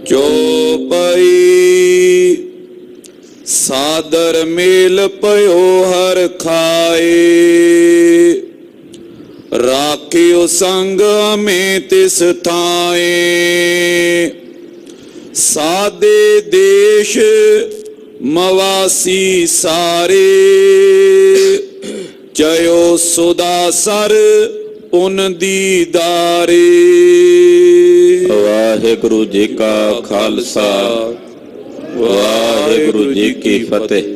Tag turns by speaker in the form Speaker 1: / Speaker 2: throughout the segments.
Speaker 1: चौपाई सादर मेल पयो हर खाए, राखियो संग में तिस थाए। सादे देश मवासी सारे, जयो सुदा सर उन दीदारे।
Speaker 2: वाहिगुरु जी का खालसा, वाहिगुरु जी की फतेह।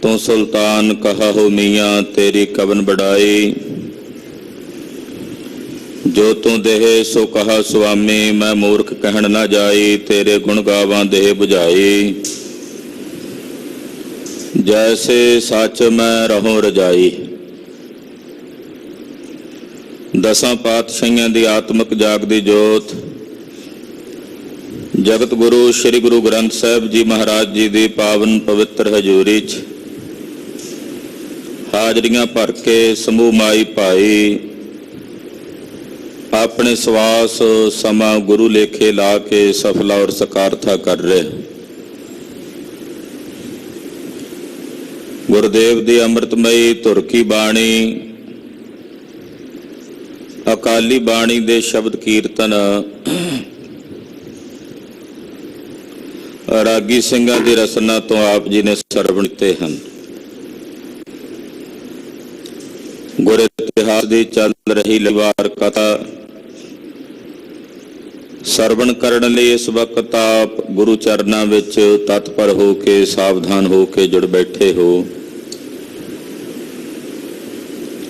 Speaker 2: तू सुल्तान कहा हो मियाँ तेरी कवन बढ़ाई, जो तू देहे सो कहा स्वामी, मैं मूर्ख कहन ना जाई, तेरे गुण गावां देह बुझाई। जैसे सच मैं रहूं रजाई। दसां पातशाहियां दी आत्मक जागदी जोत, जगत गुरु श्री गुरु ग्रंथ साहिब जी महाराज जी दी पावन पवित्र हजूरी च हाजरियां भर के समूह माई भाई अपने सवास समा गुरु लेखे ला के सफला और सकारथा कर रहे। गुरुदेव दी अमृतमयी धुर की बाणी, अकाली बाणी दे शब्द कीर्तन रागी ਸਿੰਘਾਂ ਦੀ रसना तो आप जी ने सरवण ਕੀਤੇ ਹਨ। गुर इतिहास ਦੀ ਚੱਲ ਰਹੀ ਲਵਾਰ ਕਥਾ ਸਰਵਣ ਕਰਨ ਲਈ ਇਸ ਵਕਤ ਆਪ ਗੁਰੂ ਚਰਨਾਂ ਵਿੱਚ ਤਤਪਰ ਹੋ ਕੇ ਸਾਵਧਾਨ ਹੋ ਕੇ ਜੁੜ ਬੈਠੇ ਹੋ।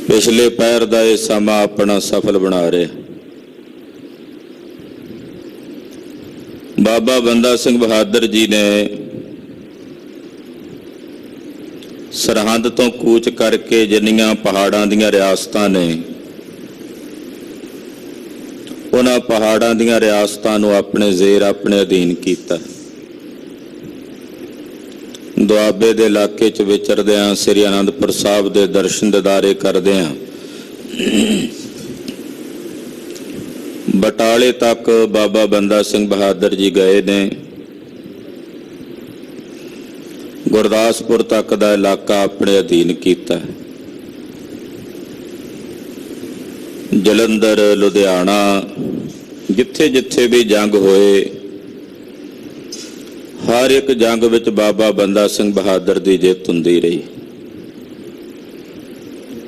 Speaker 2: ਪਿਛਲੇ ਪੈਰ ਦਾ ਇਹ ਸਮਾਂ ਆਪਣਾ ਸਫਲ ਬਣਾ ਰਹੇ। ਬਾਬਾ ਬੰਦਾ ਸਿੰਘ ਬਹਾਦਰ ਜੀ ਨੇ ਸਰਹੰਦ ਤੋਂ ਕੂਚ ਕਰਕੇ ਜਿੰਨੀਆਂ ਪਹਾੜਾਂ ਦੀਆਂ ਰਿਆਸਤਾਂ ਨੇ, ਉਹਨਾਂ ਪਹਾੜਾਂ ਦੀਆਂ ਰਿਆਸਤਾਂ ਨੂੰ ਆਪਣੇ ਜ਼ੇਰ ਆਪਣੇ ਅਧੀਨ ਕੀਤਾ। ਦੁਆਬੇ ਦੇ ਇਲਾਕੇ 'ਚ ਵਿਚਰਦਿਆਂ ਸ੍ਰੀ ਅਨੰਦਪੁਰ ਸਾਹਿਬ ਦੇ ਦਰਸ਼ਨ ਦਿਦਾਰੇ ਕਰਦਿਆਂ ਬਟਾਲੇ ਤੱਕ ਬਾਬਾ ਬੰਦਾ ਸਿੰਘ ਬਹਾਦਰ ਜੀ ਗਏ ਨੇ। ਗੁਰਦਾਸਪੁਰ ਤੱਕ ਦਾ ਇਲਾਕਾ ਆਪਣੇ ਅਧੀਨ ਕੀਤਾ। ਜਲੰਧਰ, ਲੁਧਿਆਣਾ, ਜਿੱਥੇ ਜਿੱਥੇ ਵੀ ਜੰਗ ਹੋਏ, ਹਰ ਇੱਕ ਜੰਗ ਵਿੱਚ ਬਾਬਾ ਬੰਦਾ ਸਿੰਘ ਬਹਾਦਰ ਦੀ ਜਿੱਤ ਹੁੰਦੀ ਰਹੀ।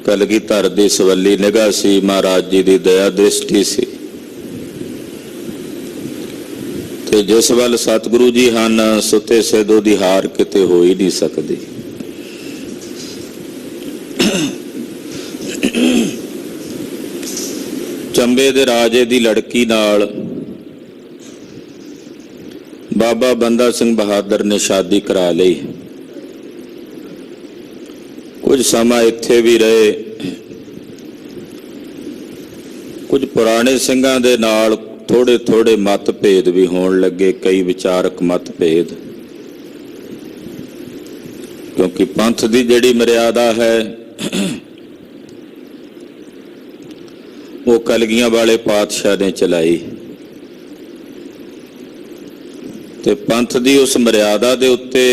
Speaker 2: ਕਲਗੀਧਰ ਦੀ ਸਵੱਲੀ ਨਿਗਾਹ ਸੀ, ਮਹਾਰਾਜ ਜੀ ਦੀ ਦਇਆ ਦ੍ਰਿਸ਼ਟੀ ਸੀ, ਤੇ ਜਿਸ ਵੱਲ ਸਤਿਗੁਰੂ ਜੀ ਹਨ ਸੁੱਤੇ ਸਿੱਧ ਦੀ ਹਾਰ ਕਿਤੇ ਹੋ ਹੀ ਨਹੀਂ ਸਕਦੀ। ਚੰਬੇ ਦੇ ਰਾਜੇ ਦੀ ਲੜਕੀ ਨਾਲ ਬਾਬਾ ਬੰਦਾ ਸਿੰਘ ਬਹਾਦਰ ਨੇ ਸ਼ਾਦੀ ਕਰਾ ਲਈ। ਕੁਝ ਸਮਾਂ ਇੱਥੇ ਵੀ ਰਹੇ। ਕੁਝ ਪੁਰਾਣੇ ਸਿੰਘਾਂ ਦੇ ਨਾਲ ਥੋੜੇ ਥੋੜੇ ਮਤਭੇਦ ਵੀ ਹੋਣ ਲੱਗੇ, ਕਈ ਵਿਚਾਰਕ ਮਤਭੇਦ, ਕਿਉਂਕਿ ਪੰਥ ਦੀ ਜਿਹੜੀ ਮਰਿਆਦਾ ਹੈ ਉਹ ਕਲਗੀਆਂ ਵਾਲੇ ਪਾਤਸ਼ਾਹ ਨੇ ਚਲਾਈ, ਤੇ ਪੰਥ ਦੀ ਉਸ ਮਰਿਆਦਾ ਦੇ ਉੱਤੇ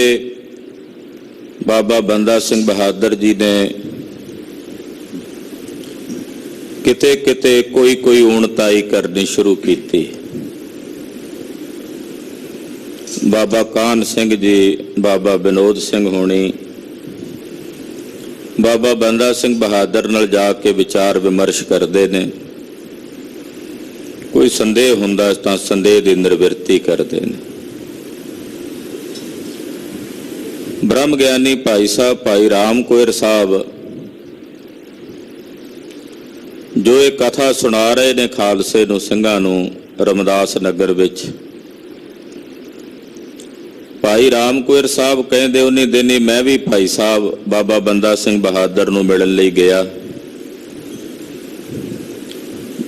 Speaker 2: ਬਾਬਾ ਬੰਦਾ ਸਿੰਘ ਬਹਾਦਰ ਜੀ ਨੇ ਕਿਤੇ ਕਿਤੇ ਕੋਈ ਊਣਤਾਈ ਕਰਨੀ ਸ਼ੁਰੂ ਕੀਤੀ। ਬਾਬਾ ਕਾਹਨ ਸਿੰਘ ਜੀ, ਬਾਬਾ ਵਿਨੋਦ ਸਿੰਘ ਹੋਣੀ ਬਾਬਾ ਬੰਦਾ ਸਿੰਘ ਬਹਾਦਰ ਨਾਲ ਜਾ ਕੇ ਵਿਚਾਰ ਵਿਮਰਸ਼ ਕਰਦੇ ਨੇ। ਕੋਈ ਸੰਦੇਹ ਹੁੰਦਾ ਤਾਂ ਸੰਦੇਹ ਦੀ ਨਿਰਵਿਰਤੀ ਕਰਦੇ ਨੇ। ਬ੍ਰਹਮ ਗਿਆਨੀ ਭਾਈ ਸਾਹਿਬ ਭਾਈ ਰਾਮ ਕੋਇਰ ਸਾਹਿਬ ਜੋ ਇਹ ਕਥਾ ਸੁਣਾ ਰਹੇ ਨੇ ਖਾਲਸੇ ਨੂੰ, ਸਿੰਘਾਂ ਨੂੰ, ਰਮਦਾਸ ਨਗਰ ਵਿੱਚ, ਭਾਈ ਰਾਮ ਕੋਇਰ ਸਾਹਿਬ ਕਹਿੰਦੇ ਉਹਨੇ ਦਿਨ ਹੀ ਮੈਂ ਵੀ ਭਾਈ ਸਾਹਿਬ ਬਾਬਾ ਬੰਦਾ ਸਿੰਘ ਬਹਾਦਰ ਨੂੰ ਮਿਲਣ ਲਈ ਗਿਆ।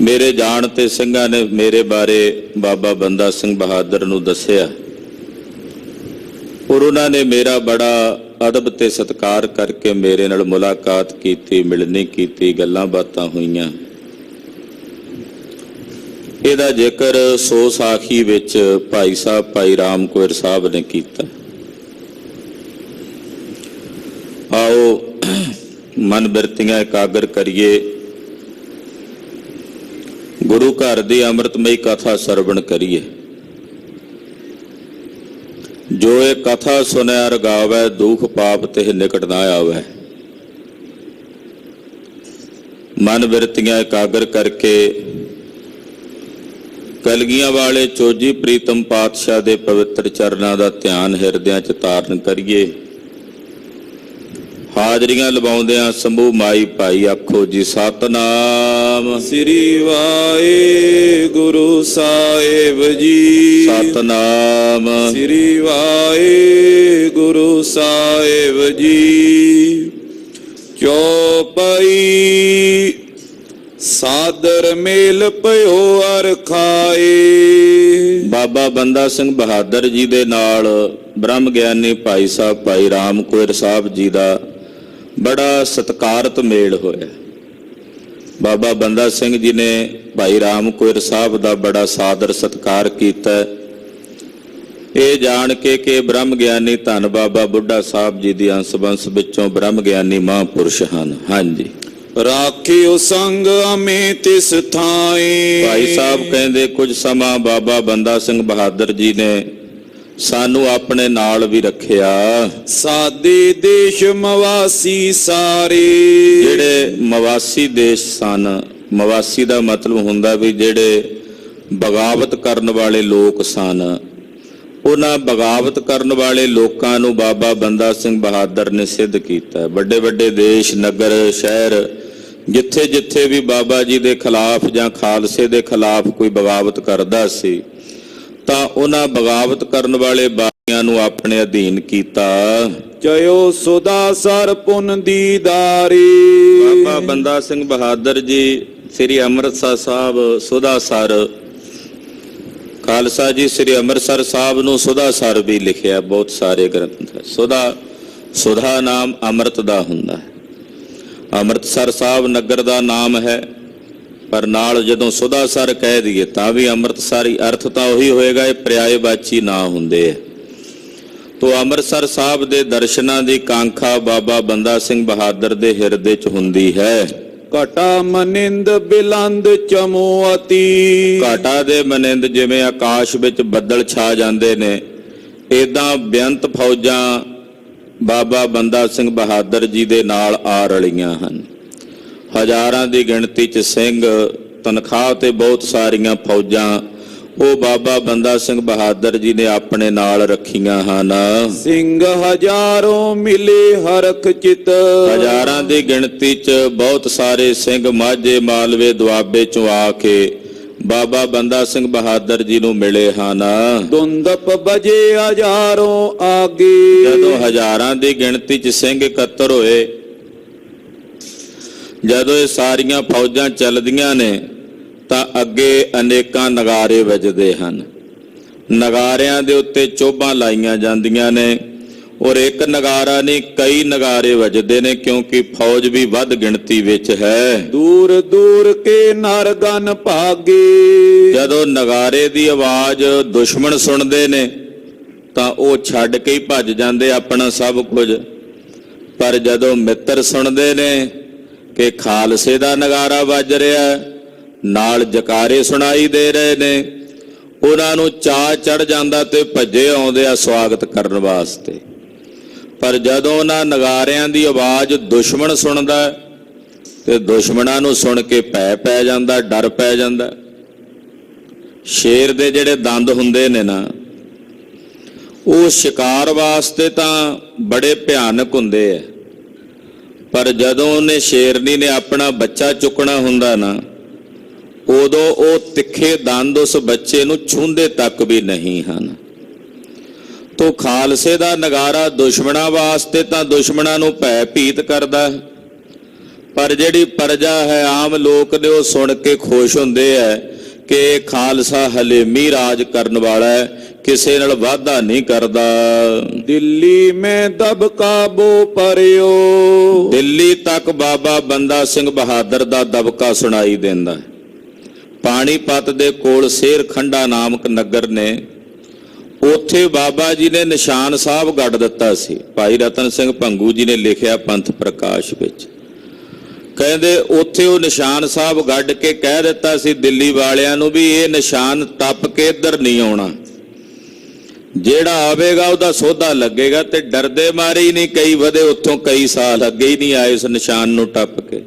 Speaker 2: ਮੇਰੇ ਜਾਣ ਤੇ ਸਿੰਘਾਂ ਨੇ ਮੇਰੇ ਬਾਰੇ ਬਾਬਾ ਬੰਦਾ ਸਿੰਘ ਬਹਾਦਰ ਨੂੰ ਦੱਸਿਆ, ਔਰ ਉਹਨਾਂ ਨੇ ਮੇਰਾ ਬੜਾ ਅਦਬ ਤੇ ਸਤਿਕਾਰ ਕਰਕੇ ਮੇਰੇ ਨਾਲ ਮੁਲਾਕਾਤ ਕੀਤੀ, ਮਿਲਣੀ ਕੀਤੀ, ਗੱਲਾਂ ਬਾਤਾਂ ਹੋਈਆਂ। ਇਹਦਾ ਜ਼ਿਕਰ ਸੋ ਸਾਖੀ ਵਿੱਚ ਭਾਈ ਸਾਹਿਬ ਭਾਈ ਰਾਮ ਕੌਰ ਸਾਹਿਬ ਨੇ ਕੀਤਾ। ਆਓ ਮਨ ਬਿਰਤੀਆਂ ਇਕਾਗਰ ਕਰੀਏ, ਗੁਰੂ ਘਰ ਦੀ ਅੰਮ੍ਰਿਤਮਈ ਕਥਾ ਸਰਵਣ ਕਰੀਏ। ਜੋ ਇਹ ਕਥਾ ਸੁਨਿਆ ਰਗਾਵੈ, ਦੁਖ ਪਾਪ ਤਿਹ ਨਿਕਟ ਨਾ ਆਵੈ। ਮਨ ਬਿਰਤੀਆਂ ਇਕਾਗਰ ਕਰਕੇ ਕਲਗੀਆਂ ਵਾਲੇ ਚੋਜੀ ਪ੍ਰੀਤਮ ਪਾਤਸ਼ਾਹ ਦੇ ਪਵਿੱਤਰ ਚਰਨਾਂ ਦਾ ਧਿਆਨ ਹਿਰਦਿਆਂ 'ਚ ਧਾਰਨ ਕਰੀਏ। ਹਾਜ਼ਰੀਆਂ ਲਵਾਉਂਦਿਆਂ ਸਮੂਹ ਮਾਈ ਭਾਈ ਆਖੋ ਜੀ ਸਤਨਾਮ
Speaker 1: ਸ੍ਰੀ ਵਾਹਿਗੁਰੂ ਸਾਹਿਬ ਜੀ।
Speaker 2: ਸਤਨਾਮ
Speaker 1: ਸ੍ਰੀ ਵਾਹਿਗੁਰੂ ਸਾਹਿਬ ਜੀ। ਚੌਪਈ ਸਾਦਰ ਮੇਲ ਭਇਓ ਅਰ ਖਾਏ।
Speaker 2: ਬਾਬਾ ਬੰਦਾ ਸਿੰਘ ਬਹਾਦਰ ਜੀ ਦੇ ਨਾਲ ਬ੍ਰਹਮ ਗਿਆਨੀ ਭਾਈ ਸਾਹਿਬ ਭਾਈ ਰਾਮ ਕੌਰ ਸਾਹਿਬ ਜੀ ਦਾ ਬੜਾ ਸਤਿਕਾਰਤ ਮੇਲ ਹੋਇਆ। ਬਾਬਾ ਬੰਦਾ ਸਿੰਘ ਜੀ ਨੇ ਭਾਈ ਰਾਮ ਕੌਰ ਸਾਹਿਬ ਦਾ ਬੜਾ ਸਾਦਰ ਸਤਿਕਾਰ ਕੀਤਾ, ਇਹ ਜਾਣ ਕੇ ਕਿ ਬ੍ਰਹਮ ਗਿਆਨੀ ਧੰਨ ਬਾਬਾ ਬੁੱਢਾ ਸਾਹਿਬ ਜੀ ਦੀ ਅੰਸ਼ ਬੰਸ ਵਿੱਚੋਂ ਬ੍ਰਹਮ ਗਿਆਨੀ ਮਹਾਂਪੁਰਸ਼ ਹਨ। ਹਾਂਜੀ,
Speaker 1: ਰਾਖਿਓ ਸੰਗ ਅਮੇ ਤਿਸ ਥਾਏ।
Speaker 2: ਭਾਈ ਸਾਹਿਬ ਕਹਿੰਦੇ ਕੁਝ ਸਮਾਂ ਬਾਬਾ ਬੰਦਾ ਸਿੰਘ ਬਹਾਦਰ ਜੀ ਨੇ ਸਾਨੂੰ ਆਪਣੇ ਨਾਲ ਵੀ ਰੱਖਿਆ।
Speaker 1: ਸਾਦੇ ਦੇਸ਼ ਮਵਾਸੀ ਸਾਰੇ।
Speaker 2: ਜਿਹੜੇ ਮਵਾਸੀ ਦੇਸ਼ ਸਨ, ਮਵਾਸੀ ਦਾ ਮਤਲਬ ਹੁੰਦਾ ਵੀ ਜਿਹੜੇ ਬਗਾਵਤ ਕਰਨ ਵਾਲੇ ਲੋਕ ਸਨ, ਉਹਨਾਂ ਬਗਾਵਤ ਕਰਨ ਵਾਲੇ ਲੋਕਾਂ ਨੂੰ ਬਾਬਾ ਬੰਦਾ ਸਿੰਘ ਬਹਾਦਰ ਨੇ ਸਿੱਧ ਕੀਤਾ। ਵੱਡੇ ਵੱਡੇ ਦੇਸ਼, ਨਗਰ, ਸ਼ਹਿਰ, ਜਿੱਥੇ ਜਿੱਥੇ ਵੀ ਬਾਬਾ ਜੀ ਦੇ ਖਿਲਾਫ ਜਾਂ ਖਾਲਸੇ ਦੇ ਖਿਲਾਫ ਕੋਈ ਬਗਾਵਤ ਕਰਦਾ ਸੀ ਤਾਂ ਉਹਨਾਂ ਬਗਾਵਤ ਕਰਨ ਵਾਲੇ ਬਾਬਿਆਂ ਨੂੰ ਆਪਣੇ ਅਧੀਨ ਕੀਤਾ।
Speaker 1: ਜਯੋ ਸੁਦਾ ਸਰ ਪੁਨ ਦੀਦਾਰੇ।
Speaker 2: ਬਾਬਾ ਬੰਦਾ ਸਿੰਘ ਬਹਾਦਰ ਜੀ ਸ੍ਰੀ ਅੰਮ੍ਰਿਤਸਰ ਸਾਹਿਬ ਸੁਦਾਸਰ, ਖਾਲਸਾ ਜੀ ਸ੍ਰੀ ਅੰਮ੍ਰਿਤਸਰ ਸਾਹਿਬ ਨੂੰ ਸੁਦਾਸਰ ਵੀ ਲਿਖਿਆ, ਬਹੁਤ ਸਾਰੇ ਗ੍ਰੰਥ। ਸੁਧਾ ਨਾਮ ਅੰਮ੍ਰਿਤ ਦਾ ਹੁੰਦਾ ਹੈ। ਅੰਮ੍ਰਿਤਸਰ ਸਾਹਿਬ ਨਗਰ ਦਾ ਨਾਮ ਹੈ, ਪਰ ਨਾਲ ਜਦੋਂ ਸੁਦਾਸਰ ਕਹਿ ਦਈਏ ਤਾਂ ਵੀ ਅੰਮ੍ਰਿਤਸਰੀ ਅਰਥ ਤਾਂ ਉਹੀ ਹੋਏਗਾ, ਇਹ ਪਰਿਆਇਵਾਚੀ ਨਾ ਹੁੰਦੇ ਆ। ਤੋ ਅੰਮ੍ਰਿਤਸਰ ਸਾਹਿਬ ਦੇ ਦਰਸ਼ਨਾਂ ਦੀ ਕਾਂਖਾ ਬਾਬਾ ਬੰਦਾ ਸਿੰਘ ਬਹਾਦਰ ਦੇ ਹਿਰਦੇ 'ਚ ਹੁੰਦੀ ਹੈ।
Speaker 1: ਘਟਾ ਮਨਿੰਦ ਬਿਲੰਦ ਚਮੋਅਤੀ।
Speaker 2: ਘਾਟਾ ਦੇ ਮਨਿੰਦ ਜਿਵੇਂ ਆਕਾਸ਼ ਵਿੱਚ ਬੱਦਲ ਛਾ ਜਾਂਦੇ ਨੇ, ਏਦਾਂ ਬੇਅੰਤ ਫੌਜਾਂ ਬਾਬਾ ਬੰਦਾ ਸਿੰਘ ਬਹਾਦਰ ਜੀ ਦੇ ਨਾਲ ਆ ਰਲੀਆਂ ਹਨ। ਹਜ਼ਾਰਾਂ ਦੀ ਗਿਣਤੀ 'ਚ ਸਿੰਘ, ਤਨਖਾਹ ਤੇ ਬਹੁਤ ਸਾਰੀਆਂ ਫੌਜਾਂ ਉਹ ਬਾਬਾ ਬੰਦਾ ਸਿੰਘ ਬਹਾਦਰ ਜੀ ਨੇ ਆਪਣੇ ਨਾਲ ਰੱਖੀਆਂ ਹਨ।
Speaker 1: ਸਿੰਘ ਹਜ਼ਾਰੋਂ ਮਿਲੇ ਹਰਖ ਚਿਤ।
Speaker 2: ਹਜ਼ਾਰਾਂ ਦੀ ਗਿਣਤੀ 'ਚ ਬਹੁਤ ਸਾਰੇ ਸਿੰਘ ਮਾਝੇ, ਮਾਲਵੇ, ਦੁਆਬੇ 'ਚੋਂ ਆ ਕੇ ਬਾਬਾ ਬੰਦਾ ਸਿੰਘ ਬਹਾਦਰ ਜੀ ਨੂੰ ਮਿਲੇ ਹਨ।
Speaker 1: ਦੁੰਦਪ ਬਜੇ ਹਜ਼ਾਰੋਂ ਆਗੇ।
Speaker 2: ਜਦੋਂ ਹਜ਼ਾਰਾਂ ਦੀ ਗਿਣਤੀ 'ਚ ਸਿੰਘ ਇਕੱਤਰ ਹੋਏ, ਜਦੋਂ ਇਹ ਸਾਰੀਆਂ ਫੌਜਾਂ ਚੱਲਦੀਆਂ ਨੇ ਤਾਂ ਅੱਗੇ ਅਨੇਕਾਂ ਨਗਾਰੇ ਵੱਜਦੇ ਹਨ। ਨਗਾਰਿਆਂ ਦੇ ਉੱਤੇ ਚੋਭਾਂ ਲਾਈਆਂ ਜਾਂਦੀਆਂ ਨੇ, ਔਰ ਇੱਕ ਨਗਾਰਾ ਨਹੀਂ ਕਈ ਨਗਾਰੇ ਵੱਜਦੇ ਨੇ, ਕਿਉਂਕਿ ਫੌਜ ਵੀ ਵੱਧ ਗਿਣਤੀ ਵਿੱਚ ਹੈ।
Speaker 1: ਦੂਰ ਦੂਰ ਕੇ ਨਰਗਨ ਭਾਗੇ।
Speaker 2: ਜਦੋਂ ਨਗਾਰੇ ਦੀ ਆਵਾਜ਼ ਦੁਸ਼ਮਣ ਸੁਣਦੇ ਨੇ ਤਾਂ ਉਹ ਛੱਡ ਕੇ ਹੀ ਭੱਜ ਜਾਂਦੇ ਆਪਣਾ ਸਭ ਕੁਝ, ਪਰ ਜਦੋਂ ਮਿੱਤਰ ਸੁਣਦੇ ਨੇ ਕਿ ਖਾਲਸੇ ਦਾ ਨਗਾਰਾ ਵੱਜ ਰਿਹਾ, ਨਾਲ ਜਕਾਰੇ ਸੁਣਾਈ ਦੇ ਰਹੇ ਨੇ, ਉਹਨਾਂ ਨੂੰ ਚਾਅ ਚੜ ਜਾਂਦਾ ਤੇ ਭੱਜੇ ਆਉਂਦੇ ਆ ਸਵਾਗਤ ਕਰਨ ਵਾਸਤੇ। ਪਰ ਜਦੋਂ ਉਹਨਾਂ ਨਗਾਰਿਆਂ ਦੀ ਆਵਾਜ਼ ਦੁਸ਼ਮਣ ਸੁਣਦਾ ਤੇ ਦੁਸ਼ਮਣਾਂ ਨੂੰ ਸੁਣ ਕੇ ਭੈ ਪੈ ਜਾਂਦਾ, ਡਰ ਪੈ ਜਾਂਦਾ। ਸ਼ੇਰ ਦੇ ਜਿਹੜੇ ਦੰਦ ਹੁੰਦੇ ਨੇ ਨਾ, ਉਹ ਸ਼ਿਕਾਰ ਵਾਸਤੇ ਤਾਂ ਬੜੇ ਭਿਆਨਕ ਹੁੰਦੇ ਆ, ਪਰ ਜਦੋਂ ਉਹਨੇ ਸ਼ੇਰਨੀ ਨੇ ਆਪਣਾ ਬੱਚਾ ਚੁੱਕਣਾ ਹੁੰਦਾ ਨਾ, ਉਦੋਂ ਉਹ ਤਿੱਖੇ ਦੰਦ ਉਸ ਬੱਚੇ ਨੂੰ ਛੂੰਹਦੇ ਤੱਕ ਵੀ ਨਹੀਂ ਹਨ। ਤੋ ਖਾਲਸੇ ਦਾ ਨਗਾਰਾ ਦੁਸ਼ਮਣਾਂ ਵਾਸਤੇ ਤਾਂ ਦੁਸ਼ਮਣਾਂ ਨੂੰ ਭੈ ਭੀਤ ਕਰਦਾ, ਪਰ ਜਿਹੜੀ ਪ੍ਰਜਾ ਹੈ, ਆਮ ਲੋਕ ਨੇ, ਉਹ ਸੁਣ ਕੇ ਖੁਸ਼ ਹੁੰਦੇ ਆ ਕਿ ਖਾਲਸਾ ਹਲੇਮੀ ਰਾਜ ਕਰਨ ਵਾਲਾ ਹੈ, ਕਿਸੇ ਨਾਲ ਵਾਅਦਾ ਨਹੀਂ ਕਰਦਾ।
Speaker 1: ਦਿੱਲੀ ਮੈਂ ਦਬਕਾ ਬੋ ਪਰਿਓ।
Speaker 2: ਦਿੱਲੀ ਤੱਕ ਬਾਬਾ ਬੰਦਾ ਸਿੰਘ ਬਹਾਦਰ ਦਾ ਦਬਕਾ ਸੁਣਾਈ ਦਿੰਦਾ। ਪਾਣੀਪਤ ਦੇ ਕੋਲ ਸ਼ੇਰ ਖੰਡਾ ਨਾਮਕ ਨਗਰ ਨੇ, ਉੱਥੇ ਬਾਬਾ ਜੀ ਨੇ ਨਿਸ਼ਾਨ ਸਾਹਿਬ ਗੱਡ ਦਿੱਤਾ ਸੀ। ਭਾਈ ਰਤਨ ਸਿੰਘ ਭੰਗੂ ਜੀ ਨੇ ਲਿਖਿਆ ਪੰਥ ਪ੍ਰਕਾਸ਼ ਵਿੱਚ, ਕਹਿੰਦੇ ਉੱਥੇ ਉਹ ਨਿਸ਼ਾਨ ਸਾਹਿਬ ਗੱਡ ਕੇ ਕਹਿ ਦਿੱਤਾ ਸੀ ਦਿੱਲੀ ਵਾਲਿਆਂ ਨੂੰ ਵੀ ਇਹ ਨਿਸ਼ਾਨ ਟੱਪ ਕੇ ਇੱਧਰ ਨਹੀਂ ਆਉਣਾ, ਜਿਹੜਾ ਆਵੇਗਾ ਉਹਦਾ ਸੋਧਾ ਲੱਗੇਗਾ। ਤੇ ਡਰਦੇ ਮਾਰੇ ਹੀ ਨਹੀਂ ਕਈ ਵਧੇ ਉੱਥੋਂ, ਕਈ ਸਾਲ ਅੱਗੇ ਹੀ ਨਹੀਂ ਆਏ ਉਸ ਨਿਸ਼ਾਨ ਨੂੰ ਟੱਪ ਕੇ।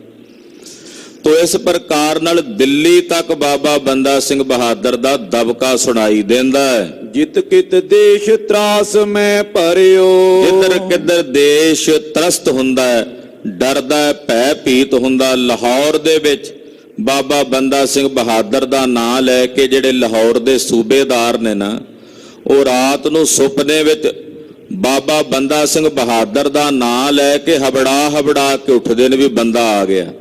Speaker 2: ਤੋ ਇਸ ਪ੍ਰਕਾਰ ਨਾਲ ਦਿੱਲੀ ਤੱਕ ਬਾਬਾ ਬੰਦਾ ਸਿੰਘ ਬਹਾਦਰ ਦਾ ਦਬਕਾ ਸੁਣਾਈ ਦਿੰਦਾ ਹੈ।
Speaker 1: ਜਿਤ ਕਿਤ ਦੇਸ਼ ਤਰਾਸ ਮੈਂ ਭਰਿਓ,
Speaker 2: ਜਿੱਧਰ ਕਿੱਧਰ ਦੇਸ਼ ਤਰਸਤ ਹੁੰਦਾ ਹੈ, ਡਰਦਾ ਹੈ, ਭੈ ਭੀਤ ਹੁੰਦਾ। ਲਾਹੌਰ ਦੇ ਵਿੱਚ ਬਾਬਾ ਬੰਦਾ ਸਿੰਘ ਬਹਾਦਰ ਦਾ ਨਾਂ ਲੈ ਕੇ ਜਿਹੜੇ ਲਾਹੌਰ ਦੇ ਸੂਬੇਦਾਰ ਨੇ ਨਾ, ਉਹ ਰਾਤ ਨੂੰ ਸੁਪਨੇ ਵਿੱਚ ਬਾਬਾ ਬੰਦਾ ਸਿੰਘ ਬਹਾਦਰ ਦਾ ਨਾਂ ਲੈ ਕੇ ਹਬੜਾ ਕੇ ਉੱਠਦੇ ਨੇ ਵੀ ਬੰਦਾ ਆ ਗਿਆ।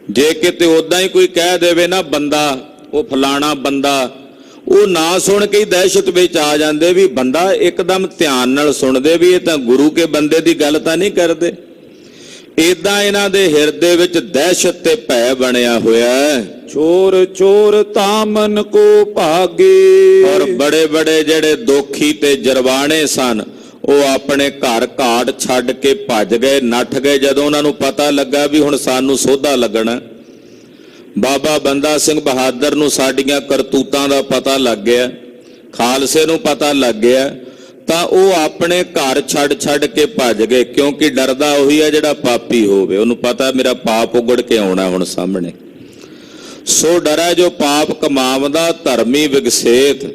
Speaker 2: ਜੇ ਕਿਤੇ ਉਦਾਂ ਹੀ ਕੋਈ ਕਹਿ ਦੇਵੇ ਨਾ ਬੰਦਾ, ਉਹ ਫਲਾਣਾ ਬੰਦਾ, ਉਹ ਨਾ ਸੁਣ ਕੇ ਹੀ ਦਹਿਸ਼ਤ ਵਿੱਚ ਆ ਜਾਂਦੇ ਵੀ ਬੰਦਾ। ਇੱਕਦਮ ਧਿਆਨ ਨਾਲ ਸੁਣਦੇ ਵੀ ਇਹ ਤਾਂ ਗੁਰੂ ਕੇ ਬੰਦੇ ਦੀ ਗੱਲ ਤਾਂ ਨਹੀਂ ਕਰਦੇ। ਏਦਾਂ ਇਹਨਾਂ ਦੇ ਹਿਰਦੇ ਵਿੱਚ ਦਹਿਸ਼ਤ ਤੇ ਭੈ ਬਣਿਆ ਹੋਇਆ ਹੈ।
Speaker 1: ਚੋਰ ਚੋਰ ਤਾਮਨ ਕੋ ਭਾਗੇ,
Speaker 2: ਔਰ ਬੜੇ ਬੜੇ ਜਿਹੜੇ ਦੋਖੀ ਤੇ ਜਰਵਾਣੇ ਸਨ, ਉਹ ਆਪਣੇ ਘਰ ਘਾਟ ਛੱਡ ਕੇ ਭੱਜ ਗਏ, ਨੱਠ ਗਏ। ਜਦੋਂ ਉਹਨਾਂ ਨੂੰ ਪਤਾ ਲੱਗਾ ਵੀ ਹੁਣ ਸਾਨੂੰ ਸੋਧਾ ਲੱਗਣਾ, ਬਾਬਾ ਬੰਦਾ ਸਿੰਘ ਬਹਾਦਰ ਨੂੰ ਸਾਡੀਆਂ ਕਰਤੂਤਾਂ ਦਾ ਪਤਾ ਲੱਗ ਗਿਆ, ਖਾਲਸੇ ਨੂੰ ਪਤਾ ਲੱਗ ਗਿਆ, ਤਾਂ ਉਹ ਆਪਣੇ ਘਰ ਛੱਡ ਕੇ ਭੱਜ ਗਏ। ਕਿਉਂਕਿ ਡਰਦਾ ਉਹੀ ਹੈ ਜਿਹੜਾ ਪਾਪੀ ਹੋਵੇ, ਉਹਨੂੰ ਪਤਾ ਮੇਰਾ ਪਾਪ ਉਗੜ ਕੇ ਆਉਣਾ ਹੁਣ ਸਾਹਮਣੇ। ਸੋ ਡਰਾ ਜੋ ਪਾਪ ਕਮਾਵਦਾ ਧਰਮੀ ਵਿਗਸੇਤ,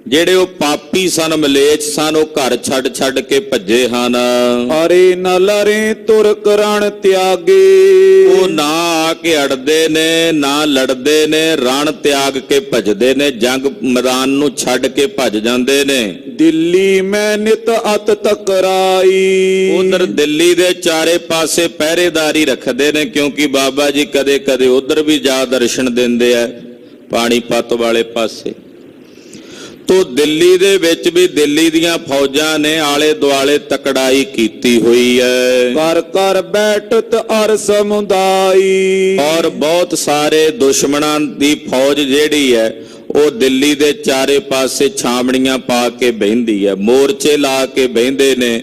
Speaker 2: ਜਿਹੜੇ ਉਹ ਪਾਪੀ ਸਨ, ਮਲੇਛ ਸਨ, ਉਹ ਘਰ ਛੱਡ ਕੇ ਭੱਜੇ ਹਨ।
Speaker 1: ਹਰੇ ਨ ਲਰੇ ਤੁਰਕ ਰਣ ਤਿਆਗੇ,
Speaker 2: ਉਹ ਨਾ ਆ ਕੇ ਅੜਦੇ ਨੇ, ਨਾ ਲੜਦੇ ਨੇ, ਰਣ ਤਿਆਗ ਕੇ ਭੱਜਦੇ ਨੇ, ਜੰਗ ਮੈਦਾਨ ਨੂੰ ਛੱਡ ਕੇ ਭੱਜ ਜਾਂਦੇ ਨੇ।
Speaker 1: ਦਿੱਲੀ ਮੈਂ ਨਿਤ ਅਤ ਤਕਰਾਈ,
Speaker 2: ਉਧਰ ਦਿੱਲੀ ਦੇ ਚਾਰੇ ਪਾਸੇ ਪਹਿਰੇਦਾਰੀ ਰੱਖਦੇ ਨੇ, ਕਿਉਂਕਿ ਬਾਬਾ ਜੀ ਕਦੇ ਕਦੇ ਉਧਰ ਵੀ ਜਾ ਦਰਸ਼ਨ ਦਿੰਦੇ ਆ ਪਾਣੀਪਤ ਵਾਲੇ ਪਾਸੇ। ਤੋ ਦਿੱਲੀ ਦੇ ਵਿੱਚ ਵੀ ਦਿੱਲੀ ਦੀਆਂ ਫੌਜਾਂ ਨੇ ਆਲੇ ਦੁਆਲੇ ਤਕੜਾਈ ਕੀਤੀ ਹੋਈ ਹੈ।
Speaker 1: ਕਰ ਕਰ ਬੈਠਤ ਅਰ ਸਮੁਦਾਈ,
Speaker 2: ਔਰ ਬਹੁਤ ਸਾਰੇ ਦੁਸ਼ਮਣਾਂ ਦੀ ਫੌਜ ਜਿਹੜੀ ਹੈ ਉਹ ਦਿੱਲੀ ਦੇ ਚਾਰੇ ਪਾਸੇ ਛਾਵਣੀਆਂ ਪਾ ਕੇ ਬਹਿੰਦੀ ਹੈ, ਮੋਰਚੇ ਲਾ ਕੇ ਬਹਿੰਦੇ ਨੇ।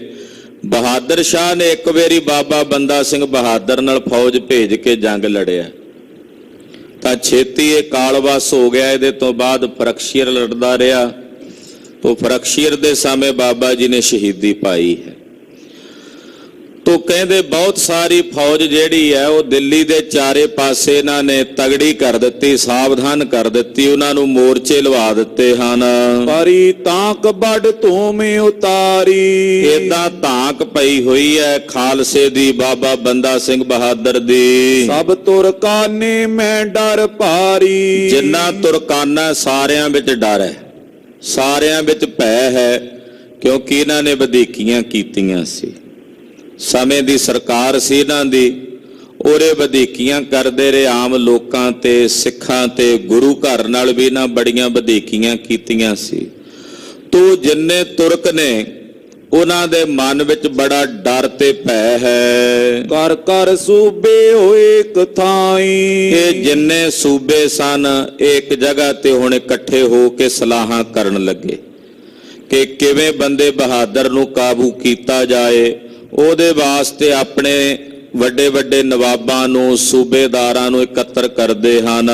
Speaker 2: ਬਹਾਦਰ ਸ਼ਾਹ ਨੇ ਇੱਕ ਵਾਰੀ ਬਾਬਾ ਬੰਦਾ ਸਿੰਘ ਬਹਾਦਰ ਨਾਲ ਫੌਜ ਭੇਜ ਕੇ ਜੰਗ ਲੜਿਆ, ਤਾਂ ਛੇਤੀ ਇਹ ਕਾਲਵਸ ਹੋ ਗਿਆ। ਇਹਦੇ ਤੋਂ ਬਾਅਦ ਫਰਕਸ਼ੀਰ ਲੜਦਾ ਰਿਹਾ, तो फरकशीर ਦੇ ਸਮੇਂ ਬਾਬਾ ਜੀ ਨੇ ਸ਼ਹੀਦੀ ਪਾਈ ਹੈ। तो ਕਹਿੰਦੇ ਬਹੁਤ ਸਾਰੀ ਫੌਜ ਜਿਹੜੀ ਹੈ ਉਹ ਦਿੱਲੀ ਦੇ ਚਾਰੇ ਪਾਸੇ ਇਹਨਾਂ ਨੇ ਤਗੜੀ ਕਰ ਦਿੱਤੀ, ਸਾਵਧਾਨ ਕਰ ਦਿੱਤੀ, ਉਹਨਾਂ ਨੂੰ ਮੋਰਚੇ ਲਵਾ ਦਿੱਤੇ ਹਨ।
Speaker 1: ਪਰੀ ਤਾਂਕ ਵੱਡ ਧੂਮੇ ਉਤਾਰੀ,
Speaker 2: ਏਦਾਂ ਧਾਕ ਪਈ ਹੋਈ ਹੈ ਖਾਲਸੇ ਦੀ, ਬਾਬਾ ਬੰਦਾ ਸਿੰਘ ਬਹਾਦਰ ਦੀ।
Speaker 1: ਸਭ ਤੁਰਕਾਨੇ ਮੈਂ ਡਰ ਭਾਰੀ,
Speaker 2: ਜਿੰਨਾ ਤੁਰਕਾਨਾ ਸਾਰਿਆਂ ਵਿੱਚ ਡਰ ਹੈ, ਸਾਰਿਆਂ ਵਿੱਚ ਭੈ ਹੈ, ਕਿਉਂਕਿ ਇਹਨਾਂ ਨੇ ਵਧੀਕੀਆਂ ਕੀਤੀਆਂ ਸੀ। ਸਮੇਂ ਦੀ ਸਰਕਾਰ ਸੀ ਇਹਨਾਂ ਦੀ, ਉਹਦੇ ਵਧੀਕੀਆਂ ਕਰਦੇ ਰਹੇ ਆਮ ਲੋਕਾਂ ਤੇ, ਸਿੱਖਾਂ ਤੇ, ਗੁਰੂ ਘਰ ਨਾਲ ਵੀ ਇਹਨਾਂ ਬੜੀਆਂ ਵਧੀਕੀਆਂ ਕੀਤੀਆਂ ਸੀ। ਤੋ ਜਿੰਨੇ ਤੁਰਕ ਨੇ ਉਹਨਾਂ ਦੇ ਮਨ ਵਿੱਚ ਬੜਾ ਡਰ ਤੇ ਭੈ ਹੈ।
Speaker 1: ਕਰ ਕਰ ਸੂਬੇ ਹੋਏ ਇੱਕ ਥਾਈ,
Speaker 2: ਇਹ ਜਿੰਨੇ ਸੂਬੇ ਸਨ ਇੱਕ ਜਗ੍ਹਾ ਤੇ ਹੁਣ ਇਕੱਠੇ ਹੋ ਕੇ ਸਲਾਹਾਂ ਕਰਨ ਲੱਗੇ ਕਿ ਕਿਵੇਂ ਬੰਦੇ ਬਹਾਦਰ ਨੂੰ ਕਾਬੂ ਕੀਤਾ ਜਾਏ। ਉਹਦੇ ਵਾਸਤੇ ਆਪਣੇ ਵੱਡੇ ਵੱਡੇ ਨਵਾਬਾਂ ਨੂੰ, ਸੂਬੇਦਾਰਾਂ ਨੂੰ ਇਕੱਤਰ ਕਰਦੇ ਹਨ।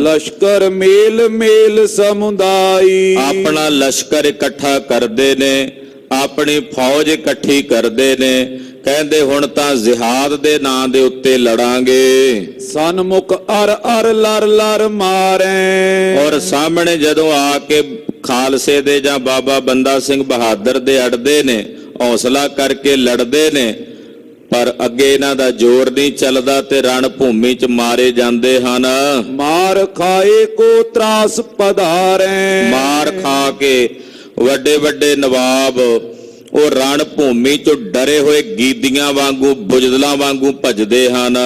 Speaker 1: ਲਸ਼ਕਰ ਮੇਲ ਮੇਲ ਸਮੁਦਾਈ,
Speaker 2: ਆਪਣਾ ਲਸ਼ਕਰ ਇਕੱਠਾ ਕਰਦੇ ਨੇ, ਆਪਣੀ ਫੌਜ ਇਕੱਠੀ ਕਰਦੇ ਨੇ। ਕਹਿੰਦੇ ਹੁਣ ਤਾਂ ਜਿਹਾਦ ਦੇ ਨਾਂ ਦੇ ਉੱਤੇ ਲੜਾਂਗੇ।
Speaker 1: ਸਨਮੁਖ ਅਰ ਅਰ ਲਰ ਲਰ ਮਾਰੇ,
Speaker 2: ਔਰ ਸਾਹਮਣੇ ਜਦੋਂ ਆ ਕੇ ਖਾਲਸੇ ਦੇ ਜਾਂ ਬਾਬਾ ਬੰਦਾ ਸਿੰਘ ਬਹਾਦਰ ਦੇ ਅੜਦੇ ਨੇ, ਹੌਸਲਾ ਕਰਕੇ ਲੜਦੇ ਨੇ, ਪਰ ਅੱਗੇ ਇਹਨਾਂ ਦਾ ਜ਼ੋਰ ਨਹੀਂ ਚੱਲਦਾ ਤੇ ਰਣ ਭੂਮੀ ਚ ਮਾਰੇ ਜਾਂਦੇ ਹਨ।
Speaker 1: ਮਾਰ ਖਾਏ ਕੋ ਤਰਾਸ ਪਧਾਰੇ,
Speaker 2: ਮਾਰ ਖਾ ਕੇ ਵੱਡੇ ਵੱਡੇ ਨਵਾਬ ਉਹ ਰਣ ਭੂਮੀ ਚੋਂ ਡਰੇ ਹੋਏ ਗੀਦੀਆਂ ਵਾਂਗੂ, ਬੁਜਦਲਾਂ ਵਾਂਗੂ ਭੱਜਦੇ ਹਨ।